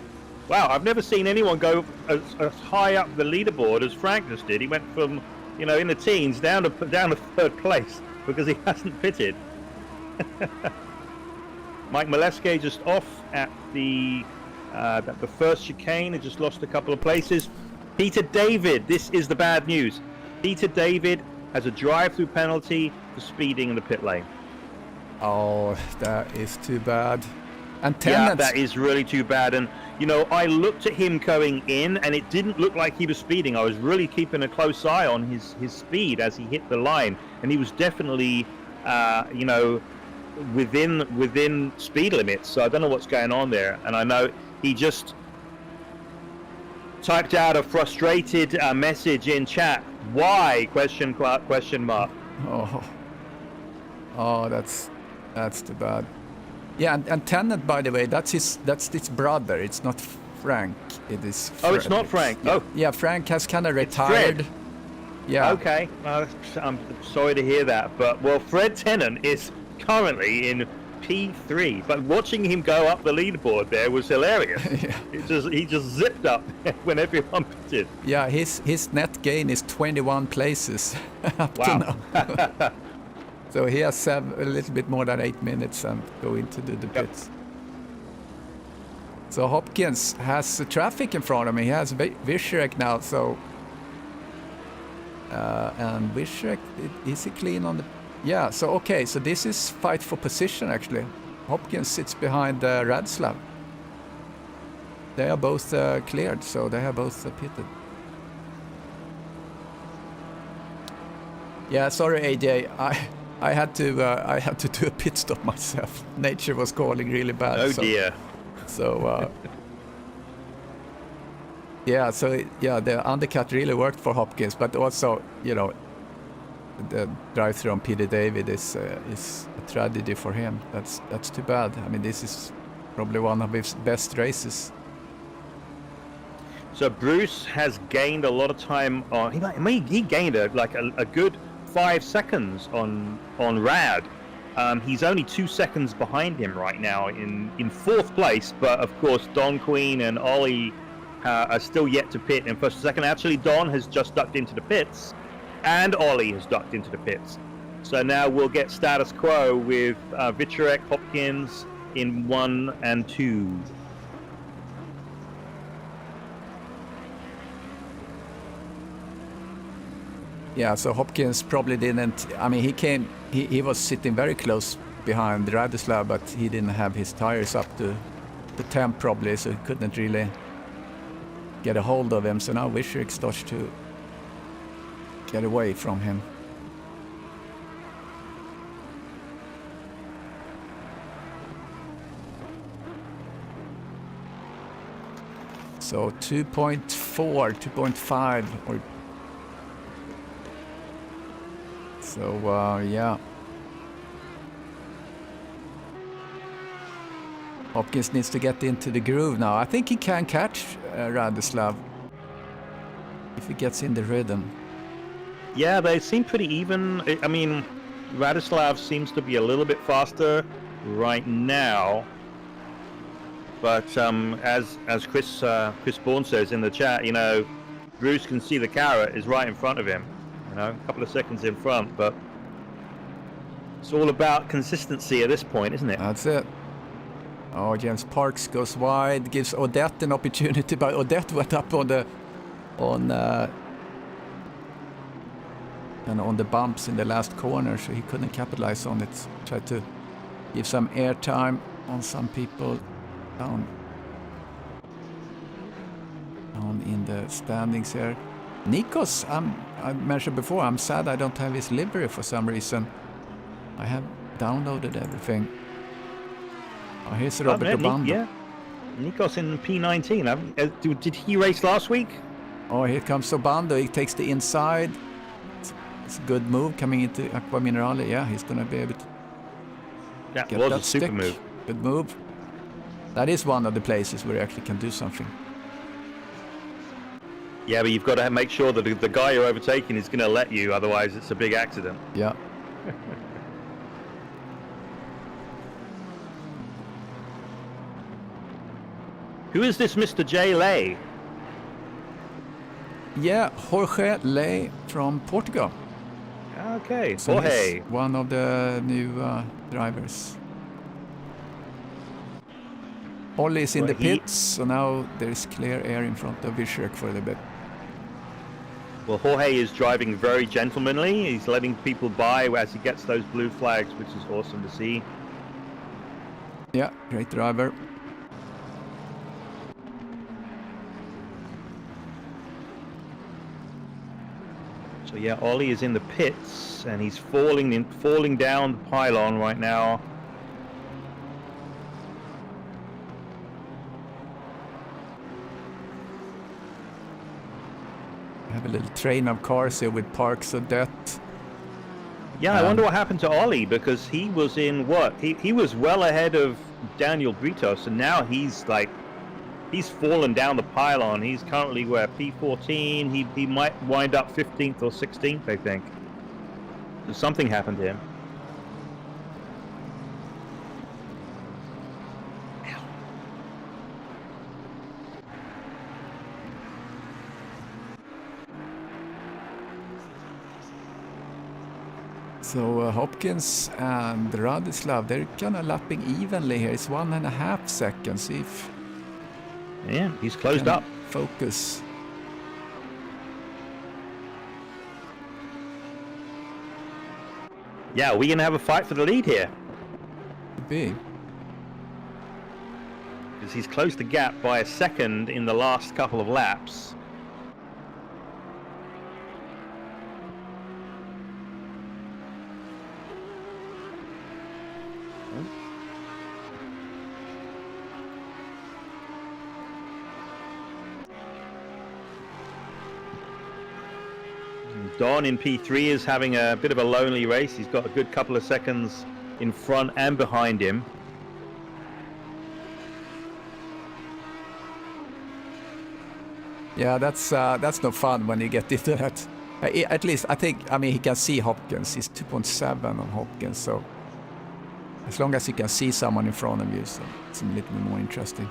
Wow, I've never seen anyone go as high up the leaderboard as Frank just did. He went from, in the teens down to third place because he hasn't pitted. Mike Molesque just off at the first chicane. He just lost a couple of places. Peter David, this is the bad news. Peter David has a drive-through penalty for speeding in the pit lane. Oh, that is too bad. And yeah, that is really too bad. And I looked at him going in, and it didn't look like he was speeding. I was really keeping a close eye on his speed as he hit the line, and he was definitely, within speed limits. So I don't know what's going on there. And I know he just typed out a frustrated message in chat. Why? Question mark. Oh, that's too bad. Yeah, and Tennant, by the way, that's his brother. It's not Frank. It is. Oh, it's not Frank. Yeah, Frank has kind of retired. Fred. Yeah. Okay. I'm sorry to hear that, but Fred Tennant is currently in P3. But watching him go up the leaderboard there was hilarious. Yeah. He just zipped up when everyone pitted. Yeah, his net gain is 21 places up to now. So he has a little bit more than 8 minutes and go into the pits. So Hopkins has the traffic in front of him. He has Vishek now, so and Vishek, is he clean on the? Yeah. So okay. So this is fight for position actually. Hopkins sits behind Radslav. They are both cleared, so they are both pitted. Yeah. Sorry, AJ. I had to do a pit stop myself. Nature was calling really bad. Oh dear. So the undercut really worked for Hopkins, but also the drive-through on Peter David is a tragedy for him. That's too bad. I mean, this is probably one of his best races. So Bruce has gained a lot of time on. He gained a good 5 seconds on Rad. He's only 2 seconds behind him right now in fourth place, but of course Don Queen and Ollie are still yet to pit in first and second. Actually, Don has just ducked into the pits, and Ollie has ducked into the pits. So now we'll get status quo with Vicherek, Hopkins in 1 and 2. Yeah, so Hopkins probably didn't. I mean, he was sitting very close behind Radislav, but he didn't have his tires up to the temp probably, so he couldn't really get a hold of him. So now Vishek starts to get away from him. So 2.4, 2.5 or so, yeah. Hopkins needs to get into the groove now. I think he can catch Radislav if he gets in the rhythm. Yeah, they seem pretty even. I mean, Radislav seems to be a little bit faster right now. But as Chris Bourne says in the chat, you know, Bruce can see the carrot is right in front of him. You know, a couple of seconds in front, but it's all about consistency at this point, isn't it? That's it. Oh, James Parks goes wide, gives Odette an opportunity, but Odette went up on the bumps in the last corner, so he couldn't capitalize on it. Tried to give some air time on some people down in the standings here. Nikos, I mentioned before, I'm sad I don't have his livery for some reason. I have downloaded everything. Oh, here's Robert Obando. Yeah, Nikos in P19. Did he race last week? Oh, here comes Obando. He takes the inside. It's a good move coming into Aqua Minerale. Yeah, he's going to be able to That get was that a super stick. move. Good move. That is one of the places where you actually can do something. Yeah, but you've got to make sure that the guy you're overtaking is going to let you, otherwise it's a big accident. Yeah. Who is this Mr. J. Lay? Yeah, Jorge Ley from Portugal. Okay, So Jorge. he's one of the new drivers. Ollie is in Well, the pits, so now there's clear air in front of Vishek for a little bit. Well, Jorge is driving very gentlemanly. He's letting people by as he gets those blue flags, which is awesome to see. Yeah, great driver. So yeah, Ollie is in the pits and he's falling down the pylon right now. We have a little train of cars here with Parks of Death. Yeah, I wonder what happened to Ollie, because he was in what? He was well ahead of Daniel Britos, and now he's fallen down the pylon. He's currently where, P14. He might wind up 15th or 16th, I think. So something happened to him. So Hopkins and Radislav, they're kind of lapping evenly here. It's 1.5 seconds. If Yeah, he's closed up. Focus. Yeah, we're going to have a fight for the lead here, Could be. because he's closed the gap by a second in the last couple of laps. Don in P3 is having a bit of a lonely race. He's got a good couple of seconds in front and behind him. Yeah, that's no fun when you get into that. At least I mean he can see Hopkins. He's 2.7 on Hopkins, so as long as you can see someone in front of you, so it's a little bit more interesting.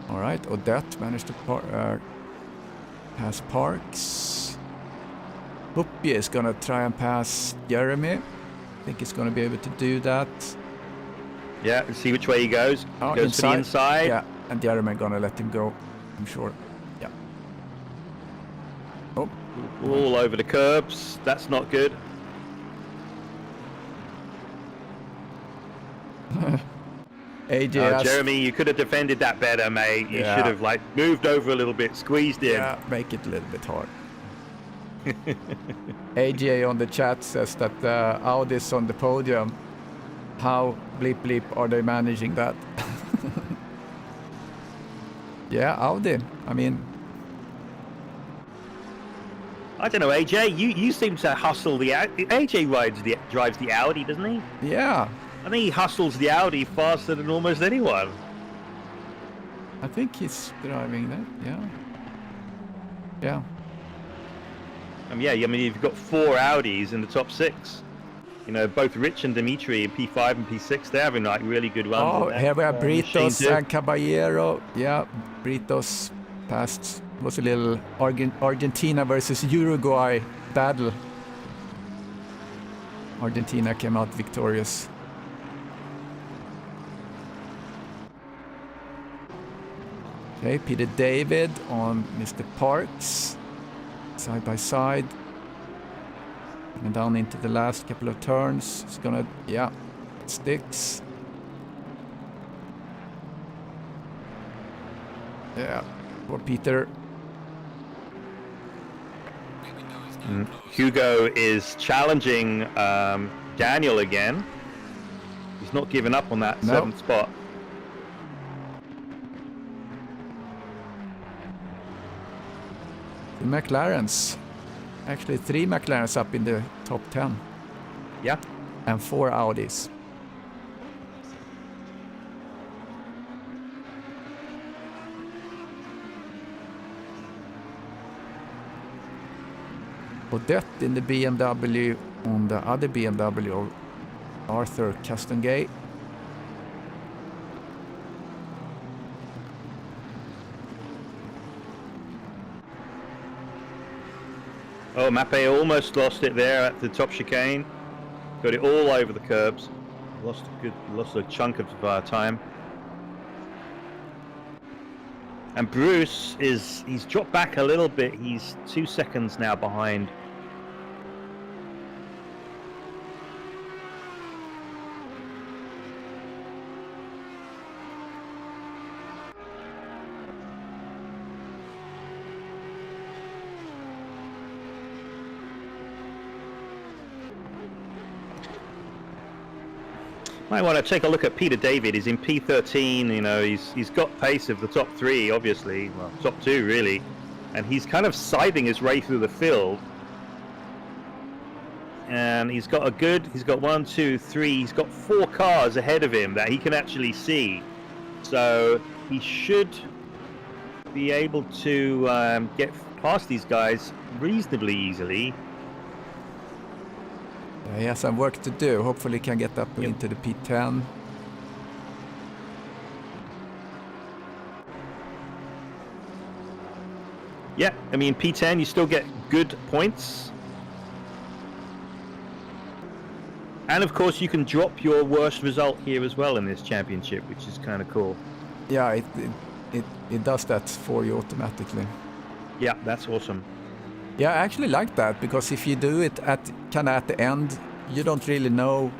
All right, Odette managed to pass Parks. Hoopie is gonna try and pass Jeremy. I think he's gonna be able to do that. Yeah, let's see which way he goes. Oh, Goes to the inside. Yeah, and Jeremy gonna let him go, I'm sure. Yeah. Oh. All over the curbs. That's not good. AJ Jeremy, you could have defended that better, mate. You should have moved over a little bit, squeezed in. Yeah, make it a little bit hard. AJ on the chat says that Audi's on the podium. How bleep bleep are they managing that? Yeah, Audi. I mean, I don't know, AJ. You seem to hustle the AJ drives the Audi, doesn't he? yeah. I think he hustles the Audi faster than almost anyone. I think he's driving that, yeah. Yeah. Yeah, I mean, you've got 4 Audis in the top 6. You know, both Rich and Dimitri in P5 and P6, they're having like really good runs. Oh, here we have Britos machine and Caballero. Yeah, Britos passed. It was a little Argentina versus Uruguay battle. Argentina came out victorious. Okay, Peter David on Mr. Parks. Side by side. And down into the last couple of turns. It's gonna, yeah, it sticks. Yeah, for Peter. Hugo is challenging Daniel again. He's not giving up on that 7th spot. The McLarens. Actually 3 McLarens up in the top 10. Yeah. And 4 Audis. Odette in the BMW on the other BMW of Arthur Castongay. Oh, Mappe almost lost it there at the top chicane. Got it all over the curbs. Lost a chunk of time. And Bruce he's dropped back a little bit. He's 2 seconds now behind. Might want to take a look at Peter David. He's in P13. You know, he's got pace of the top 3, obviously. Well, top 2 really, and he's kind of scything his way through the field. And he's got 1, 2, 3. He's got 4 cars ahead of him that he can actually see. So he should be able to get past these guys reasonably easily. He has some work to do. Hopefully he can get up into the P10. Yeah, I mean, P10, you still get good points. And of course, you can drop your worst result here as well in this championship, which is kind of cool. Yeah, it does that for you automatically. Yeah, that's awesome. Yeah, I actually like that, because if you do it at the end, you don't really know,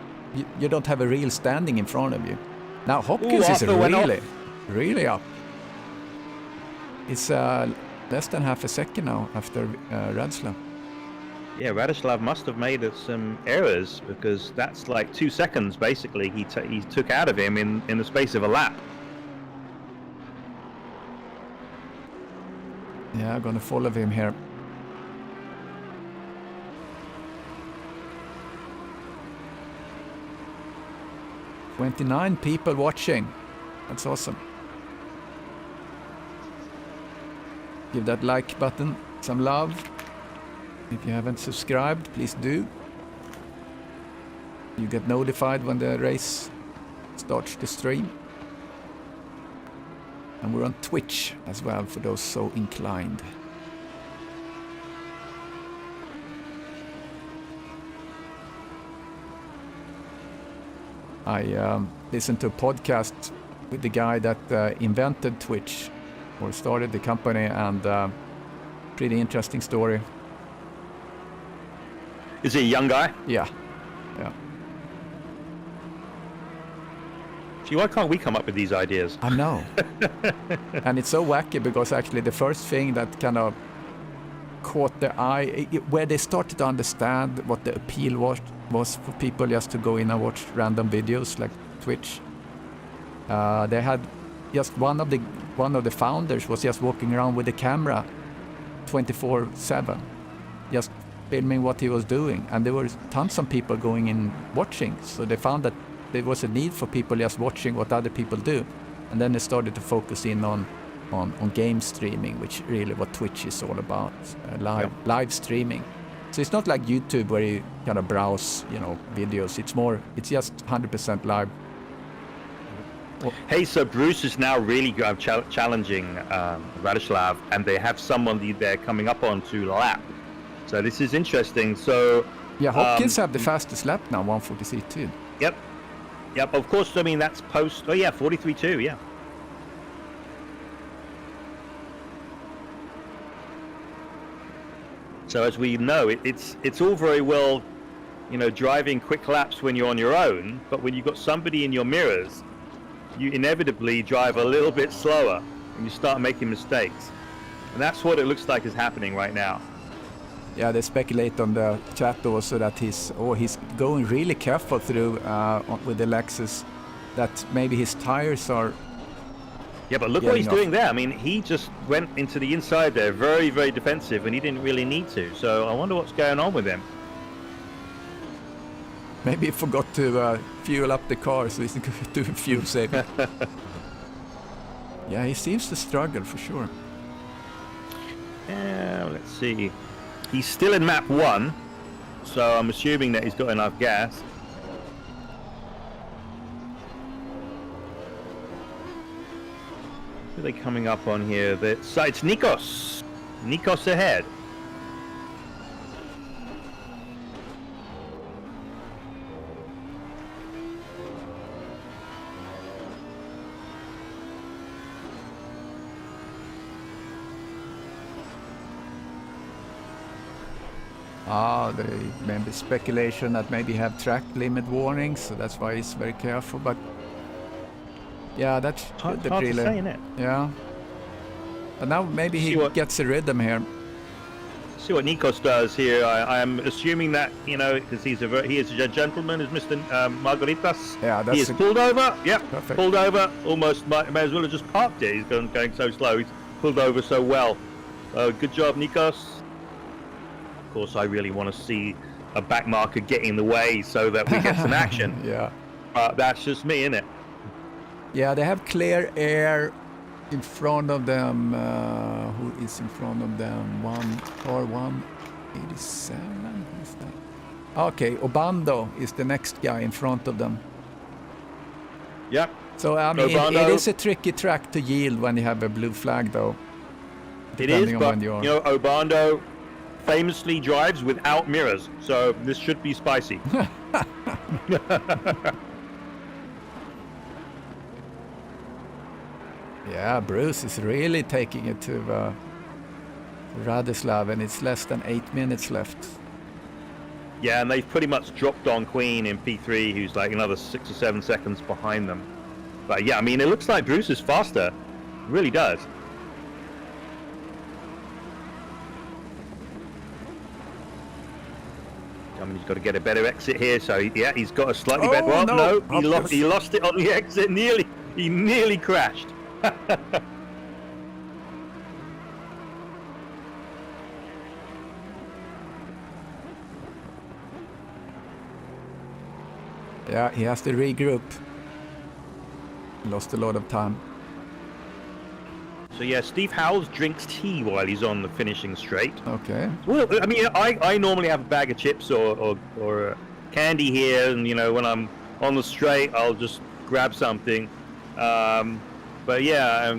you don't have a real standing in front of you. Now Hopkins is really up. It's less than half a second now after Radslav. Yeah, Radislav must have made some errors, because that's like 2 seconds basically he took out of him in the space of a lap. Yeah, I'm gonna follow him here. "29 people watching. That's awesome. Give that like button some love. If you haven't subscribed, please do. You get notified when the race starts to stream. And we're on Twitch as well for those so inclined. I listened to a podcast with the guy that invented Twitch or started the company, and pretty interesting story. Is he a young guy? Yeah. Gee, why can't we come up with these ideas? I know. And it's so wacky, because actually the first thing that kind of caught the eye, where they started to understand what the appeal was for people just to go in and watch random videos like Twitch. They had just one of the founders was just walking around with a camera 24/7, just filming what he was doing, and there were tons of people going in watching. So they found that there was a need for people just watching what other people do, and then they started to focus in on game streaming, which really what Twitch is all about, live streaming. So it's not like YouTube where you kind of browse, videos. It's just 100% live. Hey, so Bruce is now really challenging Radislav, and they have someone they're coming up on to lap. So this is interesting. So yeah, Hopkins have the fastest lap now, 1:43.2. Yep. Of course, I mean that's post. Oh yeah, 43.2. Yeah. So as we know, it's all very well, driving quick laps when you're on your own, but when you've got somebody in your mirrors, you inevitably drive a little bit slower and you start making mistakes. And that's what it looks like is happening right now. Yeah, they speculate on the chat also that he's going really careful through with the Lexus, that maybe his tires are... Yeah, but look what he's doing there. I mean, he just went into the inside there, very, very defensive, and he didn't really need to. So I wonder what's going on with him. Maybe he forgot to fuel up the car, so he's doing fuel saving. Yeah, he seems to struggle for sure. Let's see. He's still in map 1, so I'm assuming that he's got enough gas. Who are they coming up on here? It's Nikos. Nikos ahead. There may be speculation that maybe have track limit warnings, so that's why he's very careful. But yeah, that's hard to say, isn't it? Yeah, but now maybe he gets a rhythm here. See what Nikos does here. I am assuming that because he is a gentleman, is Mr. Margaritas. Yeah, he is pulled over. Yep, perfect. Pulled over. Almost may as well have just parked it. He's going so slow. He's pulled over so well. Good job, Nikos. Of course, I really want to see a back marker get in the way so that we get some action. Yeah. That's just me, isn't it? Yeah, they have clear air in front of them. Who is in front of them? 187. Who's that? Okay, Obando is the next guy in front of them. Yep. So I mean, it is a tricky track to yield when you have a blue flag, though. It is, but Obando famously drives without mirrors, so this should be spicy. Yeah, Bruce is really taking it to Radislav, and it's less than 8 minutes left. Yeah, and they've pretty much dropped on Queen in P3, who's like another 6 or 7 seconds behind them. But yeah, I mean, it looks like Bruce is faster. It really does. I mean, he's got to get a better exit here, so yeah, he's got a slightly better... Oh, no, he lost it on the exit. He nearly crashed. Yeah, he has to regroup. Lost a lot of time. So yeah, Steve Howells drinks tea while he's on the finishing straight. Okay. Well, I mean, I normally have a bag of chips or candy here, and when I'm on the straight, I'll just grab something. But yeah,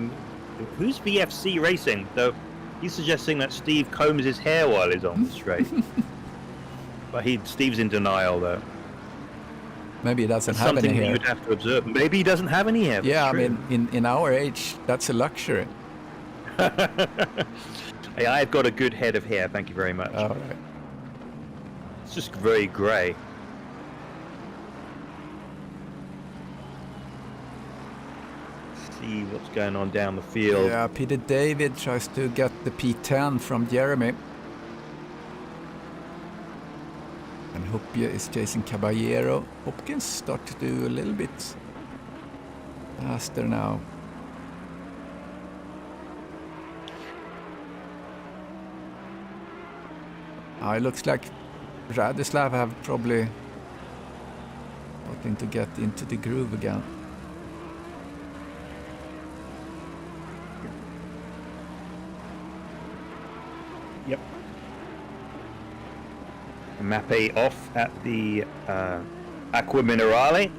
who's VFC Racing? Though he's suggesting that Steve combs his hair while he's on the straight. But Steve's in denial, though. Maybe he doesn't have any hair. Something you'd have to observe. Maybe he doesn't have any hair. Yeah, I mean, in our age, that's a luxury. Hey, I've got a good head of hair, thank you very much. All right. It's just very grey. Let's see what's going on down the field. Yeah, Peter David tries to get the P10 from Jeremy. And Hopia is chasing Caballero. Hopkins start to do a little bit faster now. It looks like Radislav have probably starting to get into the groove again. Yep. Mappe off at the Acqua Minerale.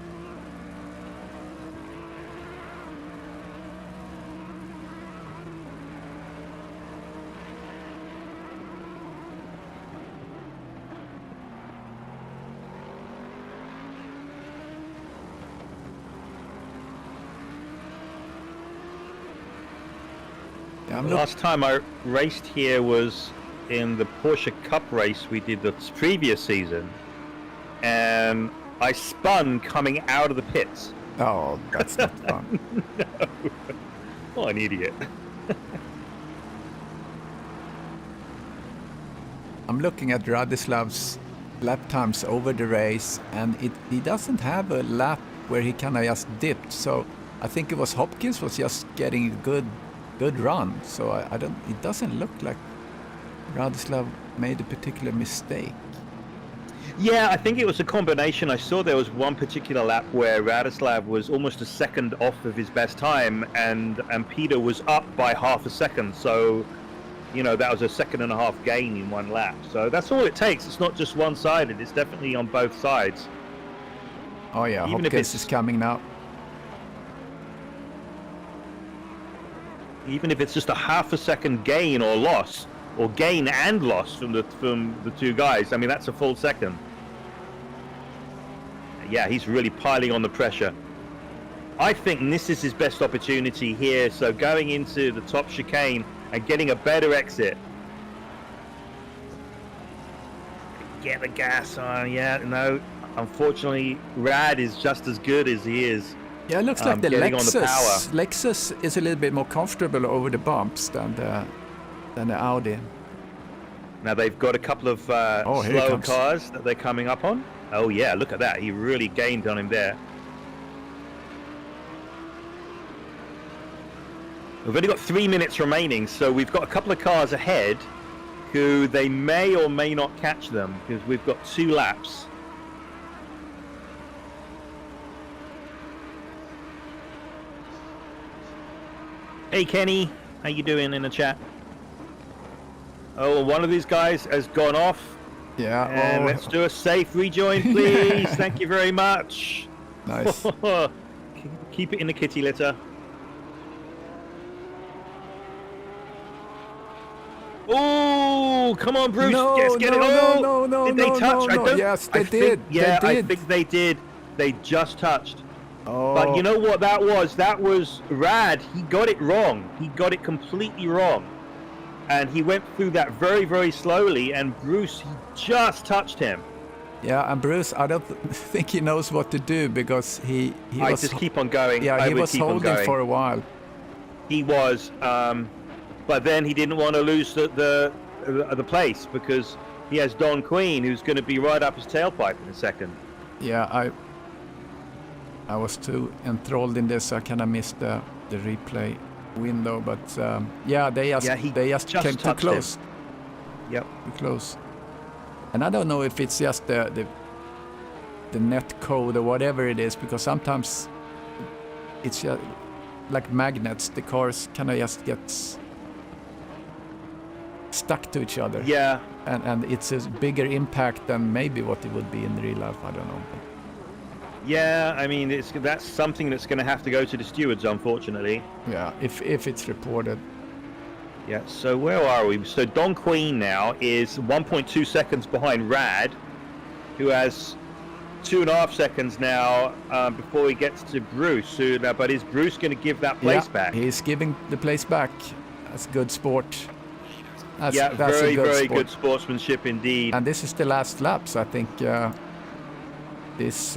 Yeah, The last time I raced here was in the Porsche Cup race we did the previous season, and I spun coming out of the pits. Oh, that's not fun. No. What an idiot. I'm looking at Radislav's lap times over the race, and he doesn't have a lap where he kind of just dipped. So I think it was Hopkins was just getting a good run. So I don't. It doesn't look like Radislav made a particular mistake. Yeah, I think it was a combination. I saw there was one particular lap where Radislav was almost a second off of his best time, and Peter was up by half a second. So, you know, that was a 1.5 seconds gain in one lap. So that's all it takes. It's not just one-sided. It's definitely on both sides. Oh yeah, Even if Hopkins it's- is coming now. Even if it's just a 0.5 second gain or loss, or gain and loss from the two guys, I mean, that's a full second. Yeah, he's really piling on the pressure. I think this is his best opportunity here. So going into the top chicane and getting a better exit. Get the gas on. Yeah, no. Unfortunately, Rad is just as good as he is. Yeah, it looks like the getting on the power. Lexus is a little bit more comfortable over the bumps than the Audi. Now they've got a couple of here he slow comes. cars that they're coming up on. Oh yeah, look at that. He really gained on him there. We've only got 3 minutes remaining, so we've got a couple of cars ahead who they may or may not catch them, because we've got 2 laps. Hey Kenny, how you doing in the chat? Oh, one of these guys has gone off. Yeah. And let's do a safe rejoin, please. Thank you very much. Nice. Keep it in the kitty litter. Oh, come on, Bruce. No, Yes, get it. Oh, no, did they touch? no. Yes, they did. Yeah, They I did. think they did. They just touched. Oh. But you know what that was? That was Rad. He got it wrong. He got it completely wrong. And he went through that very, very slowly. And Bruce, he just touched him. Yeah, and Bruce, I don't think he knows what to do because he I was just keep on going. yeah, I he would was keep on holding going. for a while. He was, but then he didn't want to lose the place because he has Don Queen, who's going to be right up his tailpipe in a second. Yeah, I was too enthralled in this. I kind of missed the replay window, but yeah, they just came too touched close. him. Yep. Too close. And I don't know if it's just the net code or whatever it is, because sometimes it's just like magnets. The cars kind of just get stuck to each other. Yeah. And it's a bigger impact than maybe what it would be in real life. I don't know. Yeah, I mean, that's something that's going to have to go to the stewards, unfortunately. Yeah, if it's reported. Yeah, so where are we? So Don Queen now is 1.2 seconds behind Rad, who has 2.5 seconds now before he gets to Bruce. But is Bruce going to give that place back? He's giving the place back. That's good sport. That's very, a good very sport. good sportsmanship indeed. And this is the last lap, so I think this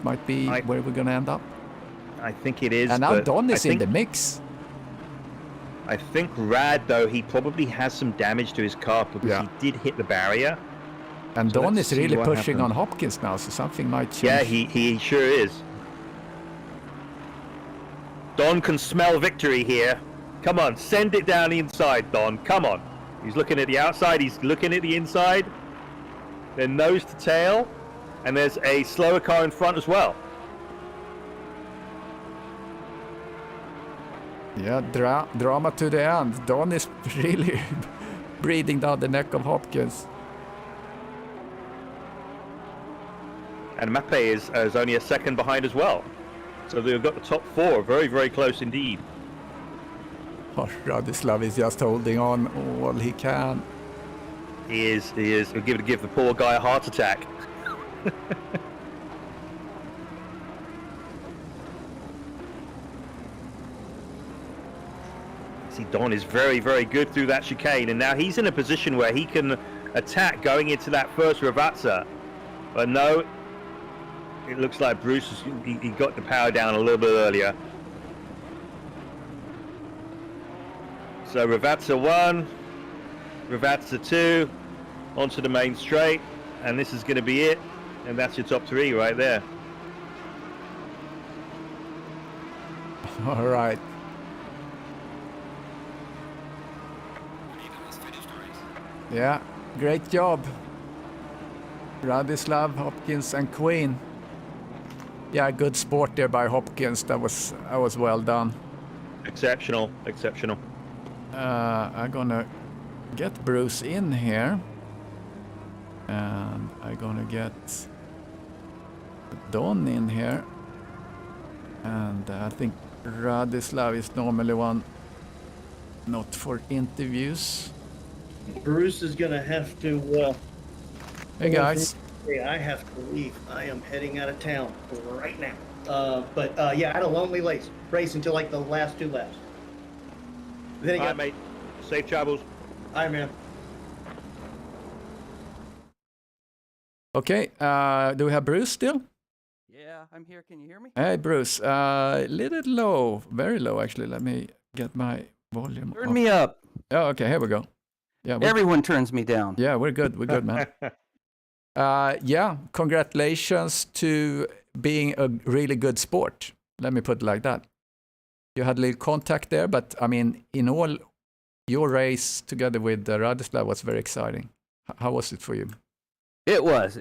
might be where we're going to end up. I think it is. And now but Don is I in think- the mix. I think Rad, though, he probably has some damage to his car because he did hit the barrier. And So Don let's is see really what pushing happens. on Hopkins now, so something might change. Yeah, he sure is. Don can smell victory here. Come on, send it down the inside, Don. Come on. He's looking at the outside. He's looking at the inside. Then nose to tail. And there's a slower car in front as well. Yeah, drama to the end. Don is really breathing down the neck of Hopkins. And Mappe is only a second behind as well. So they've got the top 4 very, very close indeed. Oh, Radislav is just holding on all he can. He is. We'll give the poor guy a heart attack. See, Don is very, very good through that chicane, and now he's in a position where he can attack going into that first Ravazza. But no, it looks like Bruce, he got the power down a little bit earlier. So Ravazza 1, Ravazza 2, onto the main straight, and this is going to be it. And that's your top 3 right there. All right. Yeah, great job. Radislav, Hopkins, and Queen. Yeah, good sport there by Hopkins. That was well done. Exceptional, exceptional. I'm gonna get Bruce in here, and I'm gonna get Don in here, and I think Radislav is normally one not for interviews. Bruce is gonna have to. Hey guys. Hey, I have to leave. I am heading out of town right now. But yeah, I had a lonely race until like the last 2 laps. Then All right, mate. Safe travels. All right, man. Okay, do we have Bruce still? Yeah, I'm here. Can you hear me? Hey Bruce, little low, very low actually. Let me get my volume Turn up. me up. Oh, okay, here we go. Yeah, Everyone turns me down. yeah, we're good, man. Yeah, congratulations to being a really good sport. Let me put it like that. You had a little contact there, but I mean, in all, your race together with Radislav was very exciting. How was it for you? It was,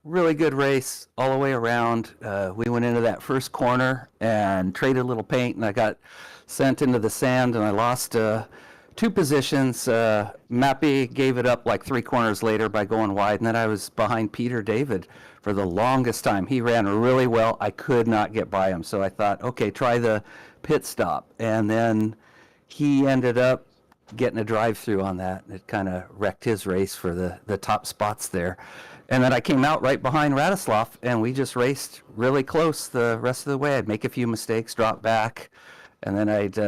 really good race all the way around. We went into that first corner and traded a little paint, and I got sent into the sand, and I lost 2 positions. Mappy gave it up like 3 corners later by going wide, and then I was behind Peter David for the longest time. He ran really well. I could not get by him, so I thought, okay, try the pit stop. And then he ended up getting a drive-through on that. It kind of wrecked his race for the top spots there. And then I came out right behind Radislav, and we just raced really close the rest of the way. I'd make a few mistakes, drop back, and then I'd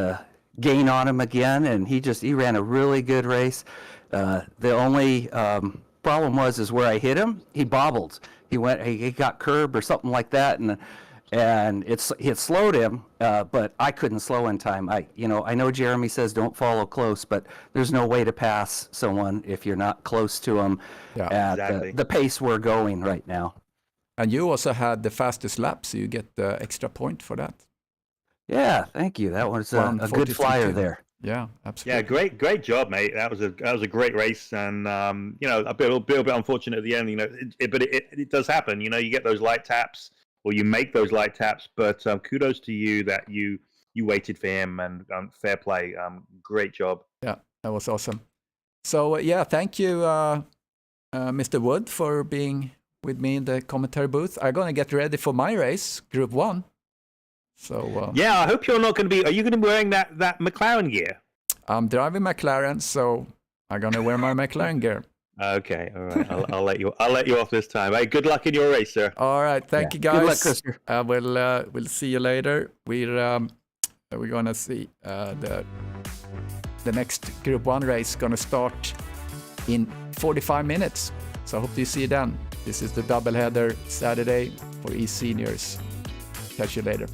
gain on him again, and he ran a really good race. The only problem is where I hit him, he bobbled. He got curb or something like that, and it slowed him, but I couldn't slow in time. I know Jeremy says don't follow close, but there's no way to pass someone if you're not close to them at exactly. the pace we're going right now. And you also had the fastest lap, so you get the extra point for that. Yeah, thank you. That was a good flyer there. Yeah, absolutely. Yeah, great job, mate. That was a great race, and a bit unfortunate at the end. But it does happen. You get those light taps, or you make those light taps. But kudos to you that you waited for him, and fair play. Great job. Yeah, that was awesome. So thank you, Mr. Wood, for being with me in the commentary booth. I'm gonna get ready for my race, Group 1. So yeah, I hope you're not going to be. Are you going to be wearing that McLaren gear? I'm driving McLaren, so I'm gonna wear my McLaren gear. Okay, all right. I'll let you off this time. Hey, good luck in your race, sir. All right, thank you guys. Good luck, Christopher. We'll see you later. We're gonna see the next Group 1 race gonna start in 45 minutes. So I hope to see you then. This is the doubleheader Saturday for eSeniors. Catch you later.